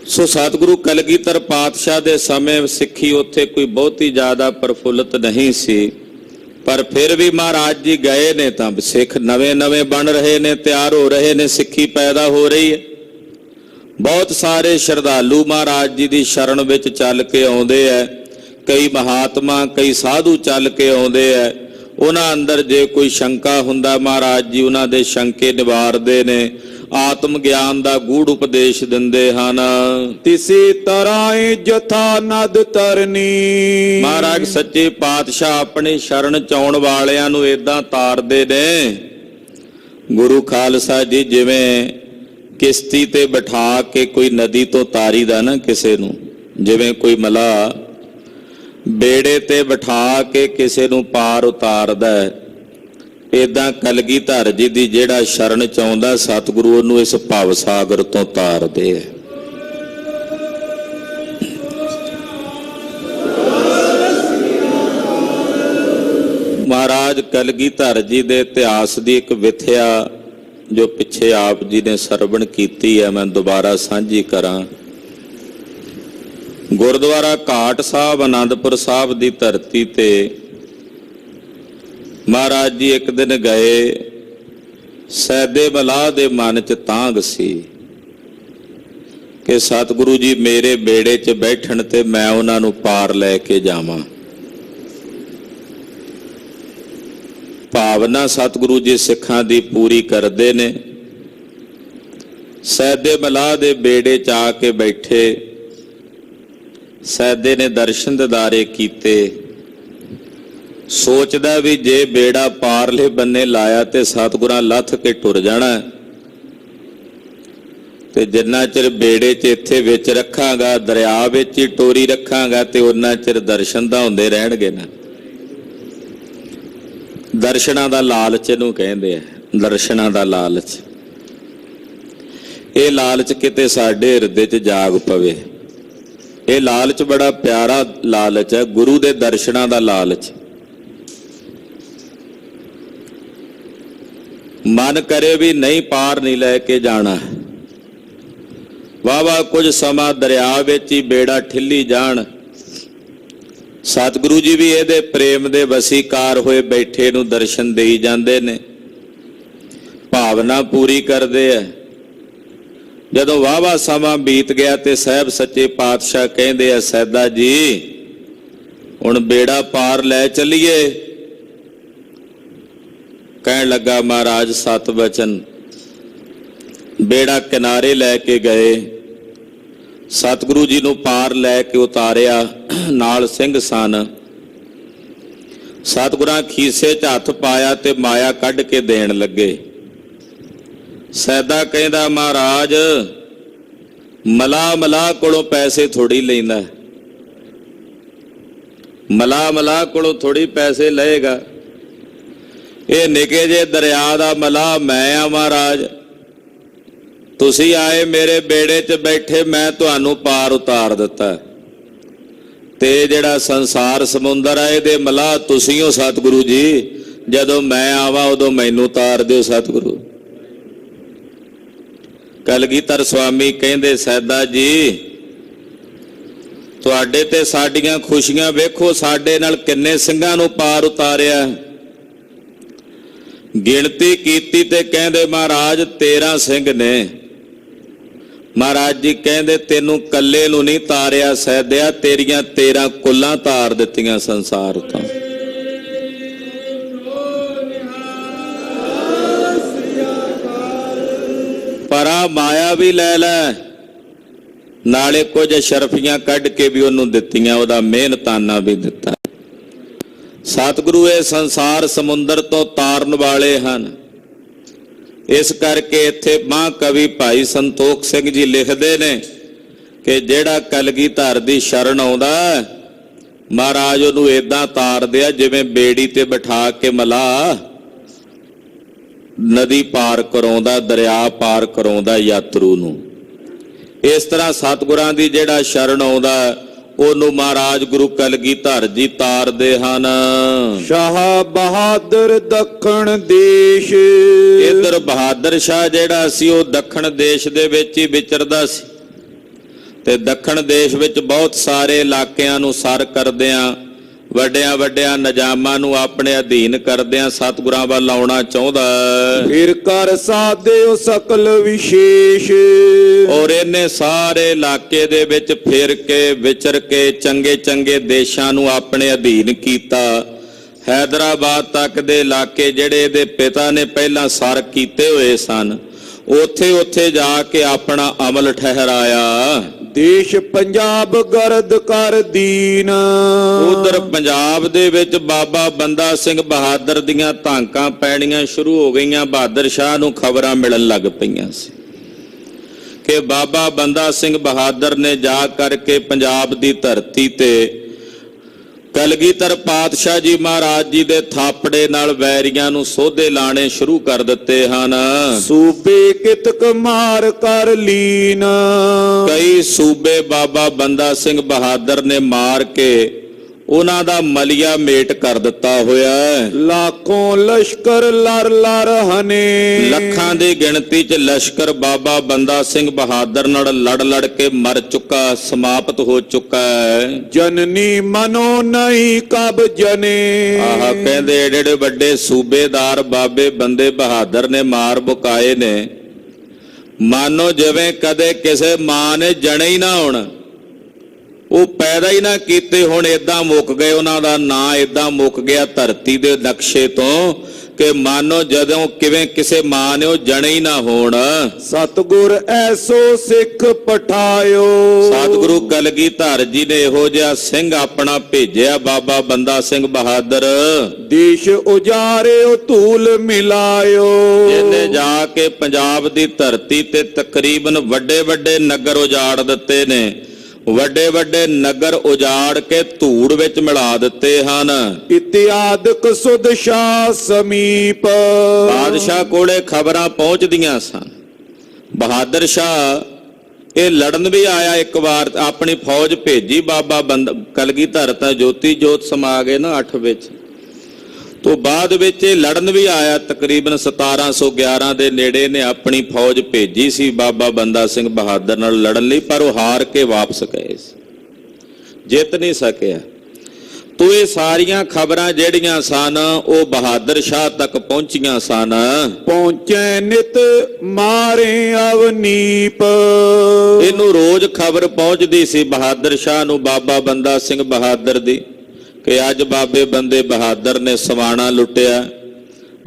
Speaker 2: ਸੋ ਸਤਿਗੁਰੂ ਕਲਗੀਧਰ ਪਾਤਸ਼ਾਹ ਦੇ ਸਮੇਂ ਸਿੱਖੀ ਉੱਥੇ ਕੋਈ ਬਹੁਤੀ ਜ਼ਿਆਦਾ ਪ੍ਰਫੁੱਲਤ ਨਹੀਂ ਸੀ, ਪਰ ਫਿਰ ਵੀ ਮਹਾਰਾਜ ਜੀ ਗਏ ਨੇ ਤਾਂ ਸਿੱਖ ਨਵੇਂ ਬਣ ਰਹੇ ਨੇ, ਤਿਆਰ ਹੋ ਰਹੇ ਨੇ, ਸਿੱਖੀ ਪੈਦਾ ਹੋ ਰਹੀ ਹੈ। ਬਹੁਤ ਸਾਰੇ ਸ਼ਰਧਾਲੂ ਮਹਾਰਾਜ ਜੀ ਦੀ ਸ਼ਰਨ ਵਿੱਚ ਚੱਲ ਕੇ ਆਉਂਦੇ ਐ। ਕਈ ਮਹਾਤਮਾ, ਕਈ ਸਾਧੂ ਚੱਲ ਕੇ ਆਉਂਦੇ ਐ। ਉਹਨਾਂ ਅੰਦਰ ਜੇ ਕੋਈ ਸ਼ੰਕਾ ਹੁੰਦਾ, ਮਹਾਰਾਜ ਜੀ ਉਹਨਾਂ ਦੇ ਸ਼ੰਕੇ ਨਿਵਾਰਦੇ ਨੇ, ਆਤਮ ਗਿਆਨ ਦਾ ਗੂੜ ਉਪਦੇਸ਼ ਦਿੰਦੇ ਹਨ।
Speaker 1: ਤਿਸੇ ਤਰਾਏ ਜਥਾ ਨਦ ਤਰਨੀ,
Speaker 2: ਮਹਾਰਾਜ ਸੱਚੇ ਪਾਤਸ਼ਾਹ ਆਪਣੀ ਸ਼ਰਨ ਚ ਆਉਣ ਵਾਲਿਆਂ ਨੂੰ ਏਦਾਂ ਤਾਰਦੇ ਨੇ ਗੁਰੂ ਖਾਲਸਾ ਜੀ ਜਿਵੇਂ ਕਿਸ਼ਤੀ ਤੇ ਬਿਠਾ ਕੇ ਕੋਈ ਨਦੀ ਤੋਂ ਤਾਰੀ ਦਾ ਨਾ ਕਿਸੇ ਨੂੰ, ਜਿਵੇਂ ਕੋਈ ਮਲਾਹ ਬੇੜੇ ਤੇ ਬਿਠਾ ਕੇ ਕਿਸੇ ਨੂੰ ਪਾਰ ਉਤਾਰਦਾ ਹੈ, ਏਦਾਂ ਕਲਗੀਧਰ ਜੀ ਦੀ ਜਿਹੜਾ ਸ਼ਰਨ ਚ ਆਉਂਦਾ ਸਤਿਗੁਰੂ ਉਹਨੂੰ ਇਸ ਭਵ ਸਾਗਰ ਤੋਂ ਤਾਰਦੇ ਹੈ। ਮਹਾਰਾਜ ਕਲਗੀਧਰ ਜੀ ਦੇ ਇਤਿਹਾਸ ਦੀ ਇੱਕ ਵਿਥਿਆ ਜੋ ਪਿੱਛੇ ਆਪ ਜੀ ਨੇ ਸਰਵਣ ਕੀਤੀ ਹੈ, ਮੈਂ ਦੁਬਾਰਾ ਸਾਂਝੀ ਕਰਾਂ। ਗੁਰਦੁਆਰਾ ਘਾਟ ਸਾਹਿਬ ਆਨੰਦਪੁਰ ਸਾਹਿਬ ਦੀ ਧਰਤੀ ਤੇ ਮਹਾਰਾਜ ਜੀ ਇੱਕ ਦਿਨ ਗਏ। ਸੈਦੇ ਮਲਾਹ ਦੇ ਮਨ ਚ ਤਾਂਘ ਸੀ ਕਿ ਸਤਿਗੁਰੂ ਜੀ ਮੇਰੇ ਬੇੜੇ 'ਚ ਬੈਠਣ ਤੇ ਮੈਂ ਉਹਨਾਂ ਨੂੰ ਪਾਰ ਲੈ ਕੇ ਜਾਵਾਂ। ਭਾਵਨਾ ਸਤਿਗੁਰੂ ਜੀ ਸਿੱਖਾਂ ਦੀ ਪੂਰੀ ਕਰਦੇ ਨੇ। ਸੈਦੇ ਮਲਾਹ ਦੇ ਬੇੜੇ 'ਚ ਆ ਕੇ ਬੈਠੇ। ਸੈਦੇ ਨੇ ਦਰਸ਼ਨ ਦਿਦਾਰੇ ਕੀਤੇ। ਸੋਚਦਾ ਵੀ ਜੇ ਬੇੜਾ ਪਾਰਲੇ ਬੰਨੇ ਲਾਇਆ ਤੇ ਸਤਿਗੁਰਾਂ ਲੱਥ ਕੇ ਟੁਰ ਜਾਣਾ, ਤੇ ਜਿੰਨਾ ਚਿਰ ਬੇੜੇ 'ਚ ਇੱਥੇ ਵਿੱਚ ਰੱਖਾਂਗਾ, ਦਰਿਆ ਵਿੱਚ ਹੀ ਟੋਰੀ ਰੱਖਾਂਗਾ, ਤੇ ਉਹਨਾਂ ਚਿਰ ਦਰਸ਼ਨ ਤਾਂ ਹੁੰਦੇ ਰਹਿਣਗੇ ਨਾ। ਦਰਸ਼ਨਾਂ ਦਾ ਲਾਲਚ ਇਹਨੂੰ ਕਹਿੰਦੇ ਆ, ਦਰਸ਼ਨਾਂ ਦਾ ਲਾਲਚ। ਇਹ ਲਾਲਚ ਕਿਤੇ ਸਾਡੇ ਹਿਰਦੇ 'ਚ ਜਾਗ ਪਵੇ। ਇਹ ਲਾਲਚ ਬੜਾ ਪਿਆਰਾ ਲਾਲਚ ਹੈ, ਗੁਰੂ ਦੇ ਦਰਸ਼ਨਾਂ ਦਾ ਲਾਲਚ। ਮਨ ਕਰੇ ਵੀ ਨਹੀਂ, ਪਾਰ ਨਹੀਂ ਲੈ ਕੇ ਜਾਣਾ, ਵਾਵਾ ਕੁਝ ਸਮਾਂ ਦਰਿਆ ਵਿੱਚ ਹੀ ਬੇੜਾ ਠਿੱਲੀ ਜਾਣ। ਸਤਿਗੁਰੂ ਜੀ ਵੀ ਇਹਦੇ ਪ੍ਰੇਮ ਦੇ ਵਸੀਕਾਰ ਹੋਏ ਬੈਠੇ ਨੂੰ ਦਰਸ਼ਨ ਦੇਈ ਜਾਂਦੇ ਨੇ, ਭਾਵਨਾ ਪੂਰੀ ਕਰਦੇ ਆ। ਜਦੋਂ ਵਾਵਾ ਸਮਾਂ ਬੀਤ ਗਿਆ ਤੇ ਸਾਹਿਬ ਸੱਚੇ ਪਾਤਸ਼ਾਹ ਕਹਿੰਦੇ ਆ, ਸੈਦਾ ਜੀ ਹੁਣ ਬੇੜਾ ਪਾਰ ਲੈ ਚੱਲੀਏ। ਕਹਿਣ ਲੱਗਾ ਮਹਾਰਾਜ ਸਤ ਬਚਨ। ਬੇੜਾ ਕਿਨਾਰੇ ਲੈ ਕੇ ਗਏ। ਸਤਿਗੁਰੂ ਜੀ ਨੂੰ ਪਾਰ ਲੈ ਕੇ ਉਤਾਰਿਆ। ਨਾਲ ਸਿੰਘ ਸਨ। ਸਤਿਗੁਰਾਂ ਖੀਸੇ 'ਚ ਹੱਥ ਪਾਇਆ ਤੇ ਮਾਇਆ ਕੱਢ ਕੇ ਦੇਣ ਲੱਗੇ। ਸੈਦਾ ਕਹਿੰਦਾ, ਮਹਾਰਾਜ ਮਲਾਹ ਕੋਲੋਂ ਪੈਸੇ ਥੋੜੀ ਲੈਂਦਾ, ਮਲਾਹ ਕੋਲੋਂ ਥੋੜੀ ਪੈਸੇ ਲਏਗਾ। ਇਹ ਨਿੱਕੇ ਜੇ ਦਰਿਆ ਦਾ ਮਲਾਹ ਮੈਂ ਆ ਮਹਾਰਾਜ। ਤੁਸੀਂ ਆਏ ਮੇਰੇ ਬੇੜੇ 'ਚ ਬੈਠੇ, ਮੈਂ ਤੁਹਾਨੂੰ ਪਾਰ ਉਤਾਰ ਦਿੱਤਾ, ਤੇ ਜਿਹੜਾ ਸੰਸਾਰ ਸਮੁੰਦਰ ਆ ਇਹਦੇ ਮਲਾਹ ਤੁਸੀਂ ਹੋ ਸਤਿਗੁਰੂ ਜੀ। ਜਦੋਂ ਮੈਂ ਆਵਾਂ ਉਦੋਂ ਮੈਨੂੰ ਉਤਾਰ ਦਿਓ ਸਤਿਗੁਰੂ। ਕਲਗੀਧਰ ਸਵਾਮੀ ਕਹਿੰਦੇ, ਸੈਦਾ ਜੀ ਤੁਹਾਡੇ ਤੇ ਸਾਡੀਆਂ ਖੁਸ਼ੀਆਂ ਵੇਖੋ, ਸਾਡੇ ਨਾਲ ਕਿੰਨੇ ਸਿੰਘਾਂ ਨੂੰ ਪਾਰ ਉਤਾਰਿਆ। ਗਿਣਤੀ ਕੀਤੀ ਤੇ ਕਹਿੰਦੇ ਮਹਾਰਾਜ 13 ਸਿੰਘ ਨੇ। ਮਹਾਰਾਜ ਜੀ ਕਹਿੰਦੇ ਤੈਨੂੰ ਕੱਲੇ ਨੂੰ ਨਹੀਂ ਤਾਰਿਆ ਸੈਦਿਆ, ਤੇਰੀਆਂ 13 ਕੁੱਲਾਂ ਤਾਰ ਦਿੱਤੀਆਂ ਸੰਸਾਰ ਤੋਂ। ਪਰਾ ਮਾਇਆ ਵੀ ਲੈ ਲੈ, ਨਾਲੇ ਕੁਝ ਸ਼ਰਫੀਆਂ ਕੱਢ ਕੇ ਵੀ ਉਹਨੂੰ ਦਿੱਤੀਆਂ, ਉਹਦਾ ਮਿਹਨਤਾਨਾ ਵੀ ਦਿੱਤਾ। ਸਤਿਗੁਰੂ ਇਹ ਸੰਸਾਰ ਸਮੁੰਦਰ ਤੋਂ ਤਾਰਨ ਵਾਲੇ ਹਨ। ਇਸ ਕਰਕੇ ਇੱਥੇ ਮਹਾਂਕਵੀ ਭਾਈ ਸੰਤੋਖ ਸਿੰਘ ਜੀ ਲਿਖਦੇ ਨੇ ਕਿ ਜਿਹੜਾ ਕਲਗੀਧਰ ਦੀ ਸ਼ਰਨ ਆਉਂਦਾ ਮਹਾਰਾਜ ਉਹਨੂੰ ਏਦਾਂ ਤਾਰਦੇ ਆ ਜਿਵੇਂ ਬੇੜੀ ਤੇ ਬਿਠਾ ਕੇ ਮਲਾਹ ਨਦੀ ਪਾਰ ਕਰਾਉਂਦਾ, ਦਰਿਆ ਪਾਰ ਕਰਾਉਂਦਾ ਯਾਤਰੂ ਨੂੰ। ਇਸ ਤਰ੍ਹਾਂ ਸਤਿਗੁਰਾਂ ਦੀ ਜਿਹੜਾ ਸ਼ਰਨ ਆਉਂਦਾ ਉਹਨੂੰ ਮਹਾਰਾਜ ਗੁਰੂ ਕਲਗੀਧਰ ਜੀ ਤਾਰਦੇ ਹਨ।
Speaker 1: ਸ਼ਾਹ ਬਹਾਦਰ ਦੱਖਣ ਦੇਸ਼।
Speaker 2: ਇੱਧਰ ਬਹਾਦਰ ਸ਼ਾਹ ਜਿਹੜਾ ਸੀ ਉਹ ਦੱਖਣ ਦੇਸ਼ ਦੇ ਵਿੱਚ ਹੀ ਵਿਚਰਦਾ ਸੀ, ਤੇ ਦੱਖਣ ਦੇਸ਼ ਵਿੱਚ ਬਹੁਤ ਸਾਰੇ ਇਲਾਕਿਆਂ ਨੂੰ ਸਰ ਕਰਦਿਆਂ, ਵੱਡਿਆਂ ਵੱਡਿਆਂ ਨਿਜ਼ਾਮਾਂ ਨੂੰ ਆਪਣੇ ਅਧੀਨ ਕਰਦਿਆਂ ਸਤਿਗੁਰਾਂ ਵੱਲ ਆਉਣਾ ਚਾਹੁੰਦਾ।
Speaker 1: ਫਿਰ ਕਰ ਸਾਧਿਓ ਸਕਲ ਵਿਸ਼ੇਸ਼।
Speaker 2: ਔਰ ਇਹਨੇ ਸਾਰੇ ਇਲਾਕੇ ਦੇ ਵਿੱਚ ਫਿਰ ਕੇ ਵਿਚਰ ਕੇ ਚੰਗੇ ਚੰਗੇ ਦੇਸ਼ਾਂ ਨੂੰ ਆਪਣੇ ਅਧੀਨ ਕੀਤਾ। ਹੈਦਰਾਬਾਦ ਤੱਕ ਦੇ ਇਲਾਕੇ ਜਿਹੜੇ ਇਹਦੇ ਪਿਤਾ ਨੇ ਪਹਿਲਾਂ ਸਰ ਕੀਤੇ ਹੋਏ ਸਨ, ਉੱਥੇ ਉੱਥੇ ਜਾ ਕੇ ਆਪਣਾ ਅਮਲ ਠਹਿਰਾਇਆ।
Speaker 1: ਦੇਸ਼ ਪੰਜਾਬ ਗਰਦ ਕਰ ਦੀਨ।
Speaker 2: ਉਧਰ ਪੰਜਾਬ ਦੇ ਵਿੱਚ ਬਾਬਾ ਬੰਦਾ ਸਿੰਘ ਬਹਾਦਰ ਦੀਆਂ ਧਾਕਾਂ ਪੈਣੀਆਂ ਸ਼ੁਰੂ ਹੋ ਗਈਆਂ। ਬਹਾਦਰ ਸ਼ਾਹ ਨੂੰ ਖਬਰਾਂ ਮਿਲਣ ਲੱਗ ਪਈਆਂ ਸੀ ਕਿ ਬਾਬਾ ਬੰਦਾ ਸਿੰਘ ਬਹਾਦਰ ਨੇ ਜਾ ਕਰਕੇ ਪੰਜਾਬ ਦੀ ਧਰਤੀ ਤੇ ਕਲਗੀਧਰ ਪਾਤਸ਼ਾਹ ਜੀ ਮਹਾਰਾਜ ਜੀ ਦੇ ਥਾਪੜੇ ਨਾਲ ਵੈਰੀਆਂ ਨੂੰ ਸੋਧੇ ਲਾਣੇ ਸ਼ੁਰੂ ਕਰ ਦਿੱਤੇ ਹਨ।
Speaker 1: ਸੂਬੇ ਕਿਤਕ ਮਾਰ ਕਰ ਲੀਨ।
Speaker 2: ਕਈ ਸੂਬੇ ਬਾਬਾ ਬੰਦਾ ਸਿੰਘ ਬਹਾਦਰ ਨੇ ਮਾਰ ਕੇ ਉਹਨਾਂ ਦਾ ਮਲੀਆ ਮੇਟ ਕਰ ਦਿੱਤਾ ਹੋਇਆ ਹੈ।
Speaker 1: ਲੱਖੋਂ ਲਸ਼ਕਰ ਲੜ ਲੜ ਹਨੇ।
Speaker 2: ਲੱਖਾਂ ਦੀ ਗਿਣਤੀ 'ਚ ਲਸ਼ਕਰ ਬਾਬਾ ਬੰਦਾ ਸਿੰਘ ਬਹਾਦਰ ਨਾਲ ਲੜ ਲੜ ਕੇ ਮਰ ਚੁੱਕਾ, ਸਮਾਪਤ ਹੋ ਚੁੱਕਾ ਹੈ।
Speaker 1: ਜਨਨੀ ਮਨੋ ਨਹੀਂ ਕਬ ਜਨੇ।
Speaker 2: ਆਹ ਕਹਿੰਦੇ ਏਡੇ ਵੱਡੇ ਸੂਬੇਦਾਰ ਬਾਬੇ ਬੰਦੇ ਬਹਾਦਰ ਨੇ ਮਾਰ ਮੁਕਾਏ ਨੇ, ਮਾਨੋ ਜਿਵੇਂ ਕਦੇ ਕਿਸੇ ਮਾਂ ਨੇ ਜਣੇ ਹੀ ਨਾ ਹੋਣ, ਉਹ ਪੈਦਾ ਹੀ ਨਾ ਕੀਤੇ ਹੁਣ, ਏਦਾਂ ਮੁੱਕ ਗਏ। ਉਹਨਾਂ ਦਾ ਨਾਂ ਏਦਾਂ ਮੁੱਕ ਗਿਆ ਧਰਤੀ ਦੇ ਨਕਸ਼ੇ ਤੋਂ ਕਿ ਮਾਨੋ ਜਦੋਂ ਕਿਵੇਂ ਕਿਸੇ ਮਾਂ ਨੇ ਉਹ ਜਣੇ ਹੀ ਨਾ ਹੋਣ।
Speaker 1: ਸਤਿਗੁਰ ਐਸੋ ਸਿੱਖ ਪਠਾਇਓ।
Speaker 2: ਸਤਿਗੁਰੂ ਕਲਗੀਧਰ ਜੀ ਨੇ ਇਹੋ ਜਿਹਾ ਸਿੰਘ ਆਪਣਾ ਭੇਜਿਆ, ਬਾਬਾ ਬੰਦਾ ਸਿੰਘ ਬਹਾਦਰ।
Speaker 1: ਦੇਸ਼ ਉਜਾਰਿਓ ਧੂਲ ਮਿਲਾਇਓ।
Speaker 2: ਇਹਨੇ ਜਾ ਕੇ ਪੰਜਾਬ ਦੀ ਧਰਤੀ ਤੇ ਤਕਰੀਬਨ ਵੱਡੇ ਵੱਡੇ ਨਗਰ ਉਜਾੜ ਦਿੱਤੇ ਨੇ। ਵੱਡੇ ਵੱਡੇ ਨਗਰ ਉਜਾੜ ਕੇ ਧੂੜ ਵਿੱਚ ਮਿਲਾ ਦਿੱਤੇ ਹਨ।
Speaker 1: ਇਤਿਆਦਿਕ ਸੁਧ ਸ਼ਾਹ ਸਮੀਪ।
Speaker 2: ਬਾਦਸ਼ਾਹ ਕੋਲੇ ਖਬਰਾਂ ਪਹੁੰਚਦੀਆਂ ਸਨ। ਬਹਾਦਰ ਸ਼ਾਹ ਇਹ ਲੜਨ ਵੀ ਆਇਆ, ਇੱਕ ਵਾਰ ਆਪਣੀ ਫੌਜ ਭੇਜੀ। ਬਾਬਾ ਕਲਗੀਧਰ ਤਾਂ ਜੋਤੀ ਜੋਤ ਸਮਾ ਗਏ ਨਾ 8 ਵਿੱਚ, ਤੋਂ ਬਾਅਦ ਵਿੱਚ ਇਹ ਲੜਨ ਵੀ ਆਇਆ। ਤਕਰੀਬਨ 1711 ਦੇ ਨੇੜੇ ਨੇ ਆਪਣੀ ਫੌਜ ਭੇਜੀ ਸੀ ਬਾਬਾ ਬੰਦਾ ਸਿੰਘ ਬਹਾਦਰ ਨਾਲ ਲੜਨ ਲਈ, ਪਰ ਉਹ ਹਾਰ ਕੇ ਵਾਪਸ ਗਏ ਸੀ, ਜਿੱਤ ਨਹੀਂ ਸਕਿਆ। ਤੋ ਇਹ ਸਾਰੀਆਂ ਖਬਰਾਂ ਜਿਹੜੀਆਂ ਸਨ ਉਹ ਬਹਾਦਰ ਸ਼ਾਹ ਤੱਕ ਪਹੁੰਚੀਆਂ ਸਨ।
Speaker 1: ਪਹੁੰਚੇ ਨਿਤ ਮਾਰੇ ਅਵਨੀਪ।
Speaker 2: ਇਹਨੂੰ ਰੋਜ਼ ਖਬਰ ਪਹੁੰਚਦੀ ਸੀ ਬਹਾਦਰ ਸ਼ਾਹ ਨੂੰ, ਬਾਬਾ ਬੰਦਾ ਸਿੰਘ ਬਹਾਦਰ ਦੀ, ਕਿ ਅੱਜ ਬਾਬੇ ਬੰਦੇ ਬਹਾਦਰ ਨੇ ਸਵਾਣਾ ਲੁੱਟਿਆ,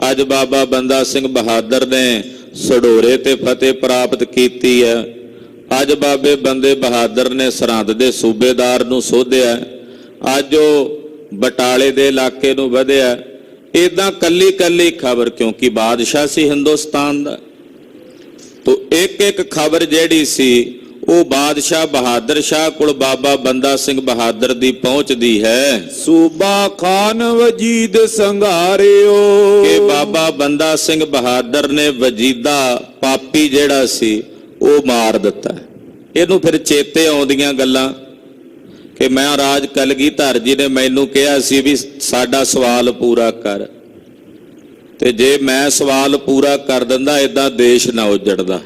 Speaker 2: ਅੱਜ ਬਾਬਾ ਬੰਦਾ ਸਿੰਘ ਬਹਾਦਰ ਨੇ ਸਡੋਰੇ ਤੇ ਫਤਿਹ ਪ੍ਰਾਪਤ ਕੀਤੀ ਹੈ, ਅੱਜ ਬਾਬੇ ਬੰਦੇ ਬਹਾਦਰ ਨੇ ਸਰਹੰਦ ਦੇ ਸੂਬੇਦਾਰ ਨੂੰ ਸੋਧਿਆ, ਅੱਜ ਉਹ ਬਟਾਲੇ ਦੇ ਇਲਾਕੇ ਨੂੰ ਵਧਿਆ। ਏਦਾਂ ਕੱਲੀ ਕੱਲੀ ਖਬਰ, ਕਿਉਂਕਿ ਬਾਦਸ਼ਾਹ ਸੀ ਹਿੰਦੁਸਤਾਨ ਦਾ, ਤੋ ਇੱਕ ਇੱਕ ਖਬਰ ਜਿਹੜੀ ਸੀ ਉਹ ਬਾਦਸ਼ਾਹ ਬਹਾਦਰ ਸ਼ਾਹ ਕੋਲ ਬਾਬਾ ਬੰਦਾ ਸਿੰਘ ਬਹਾਦਰ ਦੀ ਪਹੁੰਚਦੀ ਹੈ।
Speaker 1: ਸੂਬਾ ਖਾਨ ਵਜੀਦ ਸੰਘਾਰਿਓ।
Speaker 2: ਕਿ ਬਾਬਾ ਬੰਦਾ ਸਿੰਘ ਬਹਾਦਰ ਨੇ ਵਜੀਦਾ ਪਾਪੀ ਜਿਹੜਾ ਸੀ ਉਹ ਮਾਰ ਦਿੱਤਾ। ਇਹਨੂੰ ਫਿਰ ਚੇਤੇ ਆਉਂਦੀਆਂ ਗੱਲਾਂ ਕਿ ਮਹਾਰਾਜ ਕਲਗੀਧਰ ਜੀ ਨੇ ਮੈਨੂੰ ਕਿਹਾ ਸੀ ਵੀ ਸਾਡਾ ਸਵਾਲ ਪੂਰਾ ਕਰ, ਤੇ ਜੇ ਮੈਂ ਸਵਾਲ ਪੂਰਾ ਕਰ ਦਿੰਦਾ ਏਦਾਂ ਦੇਸ਼ ਨਾ ਉਜੜਦਾ।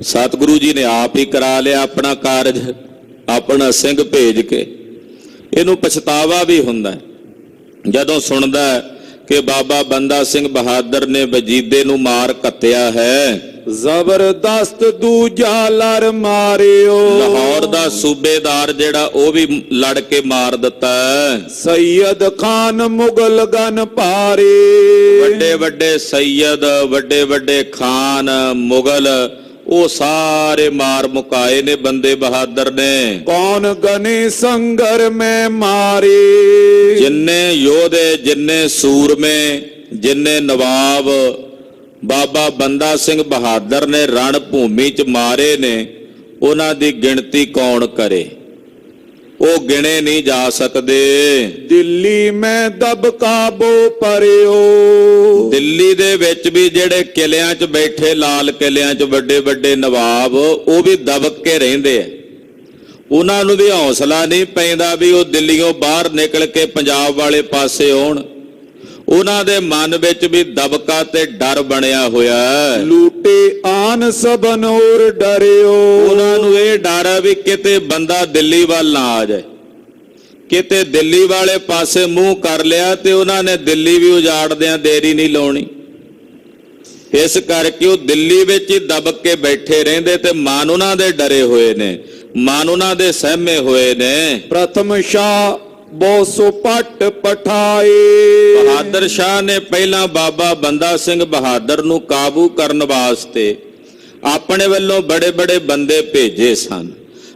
Speaker 2: ਸਤਿਗੁਰੂ ਜੀ ਨੇ ਆਪ ਹੀ ਕਰਾ ਲਿਆ ਆਪਣਾ ਕਾਰਜ, ਆਪਣਾ ਸਿੰਘ ਭੇਜ ਕੇ। ਇਹਨੂੰ ਪਛਤਾਵਾ ਵੀ ਹੁੰਦਾ ਜਦੋਂ ਸੁਣਦਾ ਕਿ ਬਾਬਾ ਬੰਦਾ ਸਿੰਘ ਬਹਾਦਰ ਨੇ ਵਜੀਦੇ ਨੂੰ ਮਾਰ ਕੱਤਿਆ ਹੈ।
Speaker 1: ਜ਼ਬਰਦਸਤ ਦੂਜਾ ਲੜ ਮਾਰਿਓ।
Speaker 2: ਲਾਹੌਰ ਦਾ ਸੂਬੇਦਾਰ ਜਿਹੜਾ ਉਹ ਵੀ ਲੜ ਕੇ ਮਾਰ ਦਿੱਤਾ।
Speaker 1: ਸੈਯਦ ਖਾਨ ਮੁਗਲ ਗਨ ਭਾਰੇ।
Speaker 2: ਵੱਡੇ ਵੱਡੇ ਸੈਯਦ, ਵੱਡੇ ਵੱਡੇ ਖਾਨ ਮੁਗਲ, ਉਹ ਸਾਰੇ ਮਾਰ ਮੁਕਾਏ ਨੇ ਬੰਦੇ ਬਹਾਦਰ ਨੇ।
Speaker 1: ਕੌਣ ਗਨੇ ਸੰਗਰ ਮੈਂ ਮਾਰੇ।
Speaker 2: ਜਿੰਨੇ ਯੋਧੇ, ਜਿੰਨੇ ਸੂਰਮੇ, ਜਿੰਨੇ ਨਵਾਬ ਬਾਬਾ ਬੰਦਾ ਸਿੰਘ ਬਹਾਦਰ ਨੇ ਰਣ ਭੂਮੀ 'ਚ ਮਾਰੇ ਨੇ, ਉਹਨਾਂ ਦੀ ਗਿਣਤੀ ਕੌਣ ਕਰੇ, ਉਹ ਗਿਣੇ ਨਹੀਂ ਜਾ ਸਕਦੇ।
Speaker 1: ਦਿੱਲੀ ਮੈਂ ਦਬ ਕਾਬੋ ਪਰਿਓ।
Speaker 2: ਦਿੱਲੀ ਦੇ ਵਿੱਚ ਵੀ ਜਿਹੜੇ ਕਿਲਿਆਂ 'ਚ ਬੈਠੇ, ਲਾਲ ਕਿਲਿਆਂ 'ਚ ਵੱਡੇ ਵੱਡੇ ਨਵਾਬ, ਉਹ ਵੀ ਦਬਕ ਕੇ ਰਹਿੰਦੇ ਆ। ਉਹਨਾਂ ਨੂੰ ਵੀ ਹੌਸਲਾ ਨਹੀਂ ਪੈਂਦਾ ਵੀ ਉਹ ਦਿੱਲੀੋਂ ਬਾਹਰ ਨਿਕਲ ਕੇ ਪੰਜਾਬ ਵਾਲੇ ਪਾਸੇ ਆਉਣ। ਉਹਨਾਂ ਦੇ ਮਨ ਵਿੱਚ ਵੀ ਦਬਕਾ ਤੇ ਡਰ ਬਣਿਆ ਹੋਇਆ।
Speaker 1: ਲੂਟੇ ਆਨ ਸਭਨ ਔਰ ਡਰਿਓ।
Speaker 2: ਉਹਨਾਂ ਨੂੰ ਇਹ ਡਰ ਹੈ ਵੀ ਕਿਤੇ ਬੰਦਾ ਦਿੱਲੀ ਵੱਲ ਨਾ ਆ ਜਾਏ, ਕਿਤੇ ਦਿੱਲੀ ਵਾਲੇ ਪਾਸੇ ਮੂੰਹ ਕਰ ਲਿਆ ਤੇ ਉਹਨਾਂ ਨੇ ਦਿੱਲੀ ਵੀ ਉਜਾੜਦਿਆਂ ਦੇਰੀ ਨਹੀਂ ਲਾਉਣੀ। ਇਸ ਕਰਕੇ ਉਹ ਦਿੱਲੀ ਵਿੱਚ ਹੀ ਦਬਕ ਕੇ ਬੈਠੇ ਰਹਿੰਦੇ ਤੇ ਮਨ ਉਹਨਾਂ ਦੇ ਡਰੇ ਹੋਏ ਨੇ, ਮਨ ਉਹਨਾਂ ਦੇ ਸਹਿਮੇ ਹੋਏ ਨੇ।
Speaker 1: ਪ੍ਰਥਮ ਸ਼ਾਹ ਬੋਸੋ ਪਟ ਪਠਾਏ।
Speaker 2: ਬਹਾਦਰ ਸ਼ਾਹ ਨੇ ਪਹਿਲਾਂ ਬਾਬਾ ਬੰਦਾ ਸਿੰਘ ਬਹਾਦਰ ਨੂੰ ਕਾਬੂ ਕਰਨ ਵਾਸਤੇ ਆਪਣੇ ਵੱਲੋਂ ਬੜੇ ਬੜੇ ਬੰਦੇ ਭੇਜੇ ਸਨ,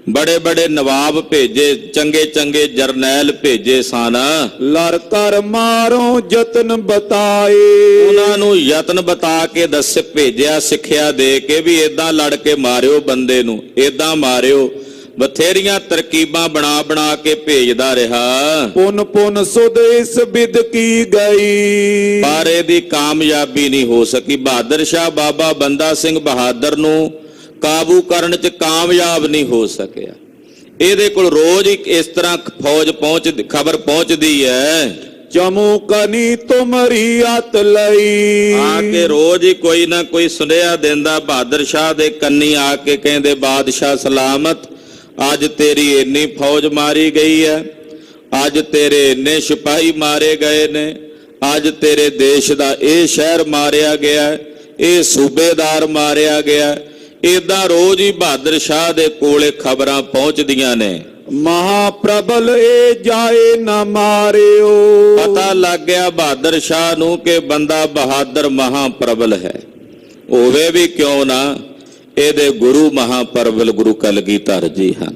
Speaker 2: ਬੜੇ ਬੜੇ ਨਵਾਬ ਭੇਜੇ, ਚੰਗੇ ਚੰਗੇ ਜਰਨੈਲ ਭੇਜੇ ਸਨ।
Speaker 1: ਲੜ ਕਰ ਮਾਰੋ ਯਤਨ ਬਤਾਏ,
Speaker 2: ਉਹਨਾਂ ਨੂੰ ਯਤਨ ਬਤਾ ਕੇ ਦੱਸ ਭੇਜਿਆ, ਸਿੱਖਿਆ ਦੇ ਕੇ ਵੀ ਇਦਾਂ ਲੜ ਕੇ ਮਾਰਿਓ ਬੰਦੇ ਨੂੰ, ਇਦਾਂ ਮਾਰਿਓ। ਬਥੇਰੀਆਂ ਤਰਕੀਬਾਂ ਬਣਾ ਬਣਾ ਕੇ ਭੇਜਦਾ ਰਿਹਾ।
Speaker 1: ਪੁਨ ਪੁਨ ਸੁਧ ਇਸ ਬਿਦ ਕੀ ਗਈ,
Speaker 2: ਪਰ ਇਹਦੀ ਕਾਮਯਾਬੀ ਨਹੀਂ ਹੋ ਸਕੀ। ਬਹਾਦਰ ਸ਼ਾਹ ਬਾਬਾ ਬੰਦਾ ਸਿੰਘ ਬਹਾਦਰ ਨੂੰ ਕਾਬੂ ਕਰਨ ਚ ਕਾਮਯਾਬ ਨਹੀਂ ਹੋ ਸਕਿਆ। ਇਹਦੇ ਕੋਲ ਰੋਜ਼ ਹੀ ਇਸ ਤਰ੍ਹਾਂ ਫੌਜ ਖਬਰ ਪਹੁੰਚਦੀ ਹੈ,
Speaker 1: ਚਮੂ ਕਨੀ ਤੁਮਰੀ ਅਤ ਲਈ,
Speaker 2: ਆ ਕੇ ਰੋਜ਼ ਹੀ ਕੋਈ ਨਾ ਕੋਈ ਸੁਨੇਹਾ ਦਿੰਦਾ ਬਹਾਦਰ ਸ਼ਾਹ ਦੇ ਕੰਨੀ ਆ ਕੇ, ਕਹਿੰਦੇ ਬਾਦਸ਼ਾਹ ਸਲਾਮਤ, ਅੱਜ ਤੇਰੀ ਇੰਨੀ ਫੌਜ ਮਾਰੀ ਗਈ ਹੈ, ਅੱਜ ਤੇਰੇ ਇੰਨੇ ਸਿਪਾਹੀ ਮਾਰੇ ਗਏ ਨੇ, ਅੱਜ ਤੇਰੇ ਦੇਸ਼ ਦਾ ਇਹ ਸ਼ਹਿਰ ਮਾਰਿਆ ਗਿਆ, ਇਹ ਸੂਬੇਦਾਰ ਮਾਰਿਆ ਗਿਆ। ਏਦਾਂ ਰੋਜ਼ ਹੀ ਬਹਾਦਰ ਸ਼ਾਹ ਦੇ ਕੋਲੇ ਖਬਰਾਂ ਪਹੁੰਚਦੀਆਂ ਨੇ।
Speaker 1: ਮਹਾਪ੍ਰਬਲ ਏ ਜਾਏ ਨਾ ਮਾਰਿਓ,
Speaker 2: ਪਤਾ ਲੱਗ ਗਿਆ ਬਹਾਦਰ ਸ਼ਾਹ ਨੂੰ ਕਿ ਬੰਦਾ ਬਹਾਦਰ ਮਹਾਪ੍ਰਬਲ ਹੈ। ਹੋਵੇ ਵੀ ਕਿਉਂ ਨਾ, ਇਹਦੇ ਗੁਰੂ ਮਹਾਪ੍ਰਬਲ ਗੁਰੂ ਕਲਗੀਧਰ ਜੀ ਹਨ।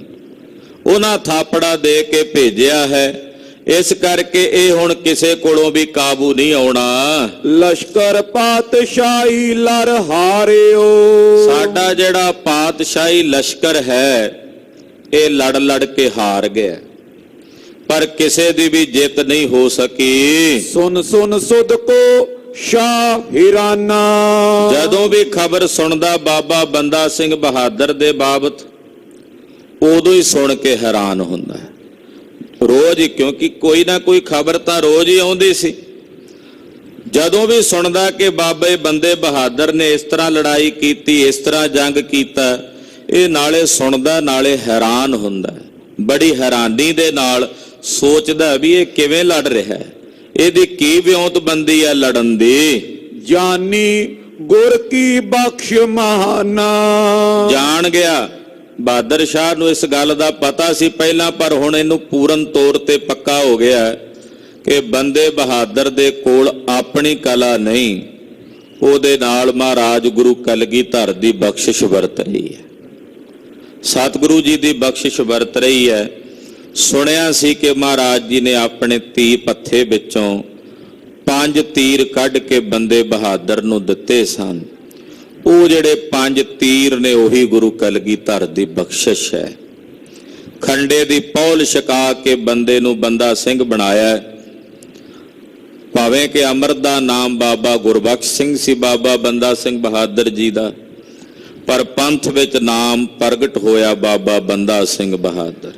Speaker 2: ਉਹਨਾਂ ਥਾਪੜਾ ਦੇ ਕੇ ਭੇਜਿਆ ਹੈ, ਇਸ ਕਰਕੇ ਇਹ ਹੁਣ ਕਿਸੇ ਕੋਲੋਂ ਵੀ ਕਾਬੂ ਨਹੀਂ ਆਉਣਾ।
Speaker 1: ਲਸ਼ਕਰ ਪਾਤਸ਼ਾਹੀ ਲੜ ਹਾਰਿਓ,
Speaker 2: ਸਾਡਾ ਜਿਹੜਾ ਪਾਤਸ਼ਾਹੀ ਲਸ਼ਕਰ ਹੈ ਇਹ ਲੜ ਲੜ ਕੇ ਹਾਰ ਗਿਆ, ਪਰ ਕਿਸੇ ਦੀ ਵੀ ਜਿੱਤ ਨਹੀਂ ਹੋ ਸਕੀ।
Speaker 1: ਸੁਨ ਸੁਨ ਸੁਧ ਕੋ ਸ਼ਾਹ ਹਿਰਾਨਾ,
Speaker 2: ਜਦੋਂ ਵੀ ਖਬਰ ਸੁਣਦਾ ਬਾਬਾ ਬੰਦਾ ਸਿੰਘ ਬਹਾਦਰ ਦੇ ਬਾਬਤ, ਉਦੋਂ ਹੀ ਸੁਣ ਕੇ ਹੈਰਾਨ ਹੁੰਦਾ ਹੈ ਰੋਜ਼ ਹੀ, ਕਿਉਂਕਿ ਕੋਈ ਨਾ ਕੋਈ ਖਬਰ ਤਾਂ ਰੋਜ਼ ਹੀ ਆਉਂਦੀ ਸੀ। ਜਦੋਂ ਵੀ ਸੁਣਦਾ ਕਿ ਬਾਬੇ ਬੰਦੇ ਬਹਾਦਰ ਨੇ ਇਸ ਤਰ੍ਹਾਂ ਲੜਾਈ ਕੀਤੀ, ਇਸ ਤਰ੍ਹਾਂ ਜੰਗ ਕੀਤਾ, ਇਹ ਨਾਲੇ ਸੁਣਦਾ ਨਾਲੇ ਹੈਰਾਨ ਹੁੰਦਾ, ਬੜੀ ਹੈਰਾਨੀ ਦੇ ਨਾਲ ਸੋਚਦਾ ਵੀ ਇਹ ਕਿਵੇਂ ਲੜ ਰਿਹਾ ਹੈ, ਇਹਦੀ ਕੀ ਵਿਉਂਤਬੰਦੀ ਹੈ ਲੜਨ ਦੀ।
Speaker 1: ਜਾਨੀ ਗੁਰ ਕੀ ਬਖਸ਼ ਮਹਾਨਾ,
Speaker 2: ਜਾਣ ਗਿਆ ਬਹਾਦਰ ਸ਼ਾਹ ਨੂੰ ਇਸ ਗੱਲ ਦਾ ਪਤਾ ਸੀ ਪਹਿਲਾਂ, ਪਰ ਹੁਣ ਇਹਨੂੰ ਪੂਰਨ ਤੌਰ ਤੇ ਪੱਕਾ ਹੋ ਗਿਆ ਕਿ ਬੰਦੇ ਬਹਾਦਰ ਦੇ ਕੋਲ ਆਪਣੀ ਕਲਾ ਨਹੀਂ, ਉਹਦੇ ਨਾਲ ਮਹਾਰਾਜ ਗੁਰੂ ਕਲਗੀਧਰ ਦੀ ਬਖਸ਼ਿਸ਼ ਵਰਤ ਰਹੀ ਹੈ, ਸਤਿਗੁਰੂ ਜੀ ਦੀ ਬਖਸ਼ਿਸ਼ ਵਰਤ ਰਹੀ ਹੈ। ਸੁਣਿਆ ਸੀ ਕਿ ਮਹਾਰਾਜ ਜੀ ਨੇ ਆਪਣੇ ਤੀ ਪੱਥੇ ਵਿੱਚੋਂ 5 ਤੀਰ ਕੱਢ ਕੇ ਬੰਦੇ ਬਹਾਦਰ ਨੂੰ ਦਿੱਤੇ ਸਨ। ਉਹ ਜਿਹੜੇ 5 ਤੀਰ ਨੇ ਉਹੀ ਗੁਰੂ ਕਲਗੀਧਰ ਦੀ ਬਖਸ਼ਿਸ਼ ਹੈ। ਖੰਡੇ ਦੀ ਪੌਲ ਛਕਾ ਕੇ ਬੰਦੇ ਨੂੰ ਬੰਦਾ ਸਿੰਘ ਬਣਾਇਆ, ਭਾਵੇਂ ਕਿ ਅੰਮ੍ਰਿਤ ਦਾ ਨਾਮ ਬਾਬਾ ਗੁਰਬਖਸ਼ ਸਿੰਘ ਸੀ ਬਾਬਾ ਬੰਦਾ ਸਿੰਘ ਬਹਾਦਰ ਜੀ ਦਾ, ਪਰ ਪੰਥ ਵਿੱਚ ਨਾਮ ਪ੍ਰਗਟ ਹੋਇਆ ਬਾਬਾ ਬੰਦਾ ਸਿੰਘ ਬਹਾਦਰ।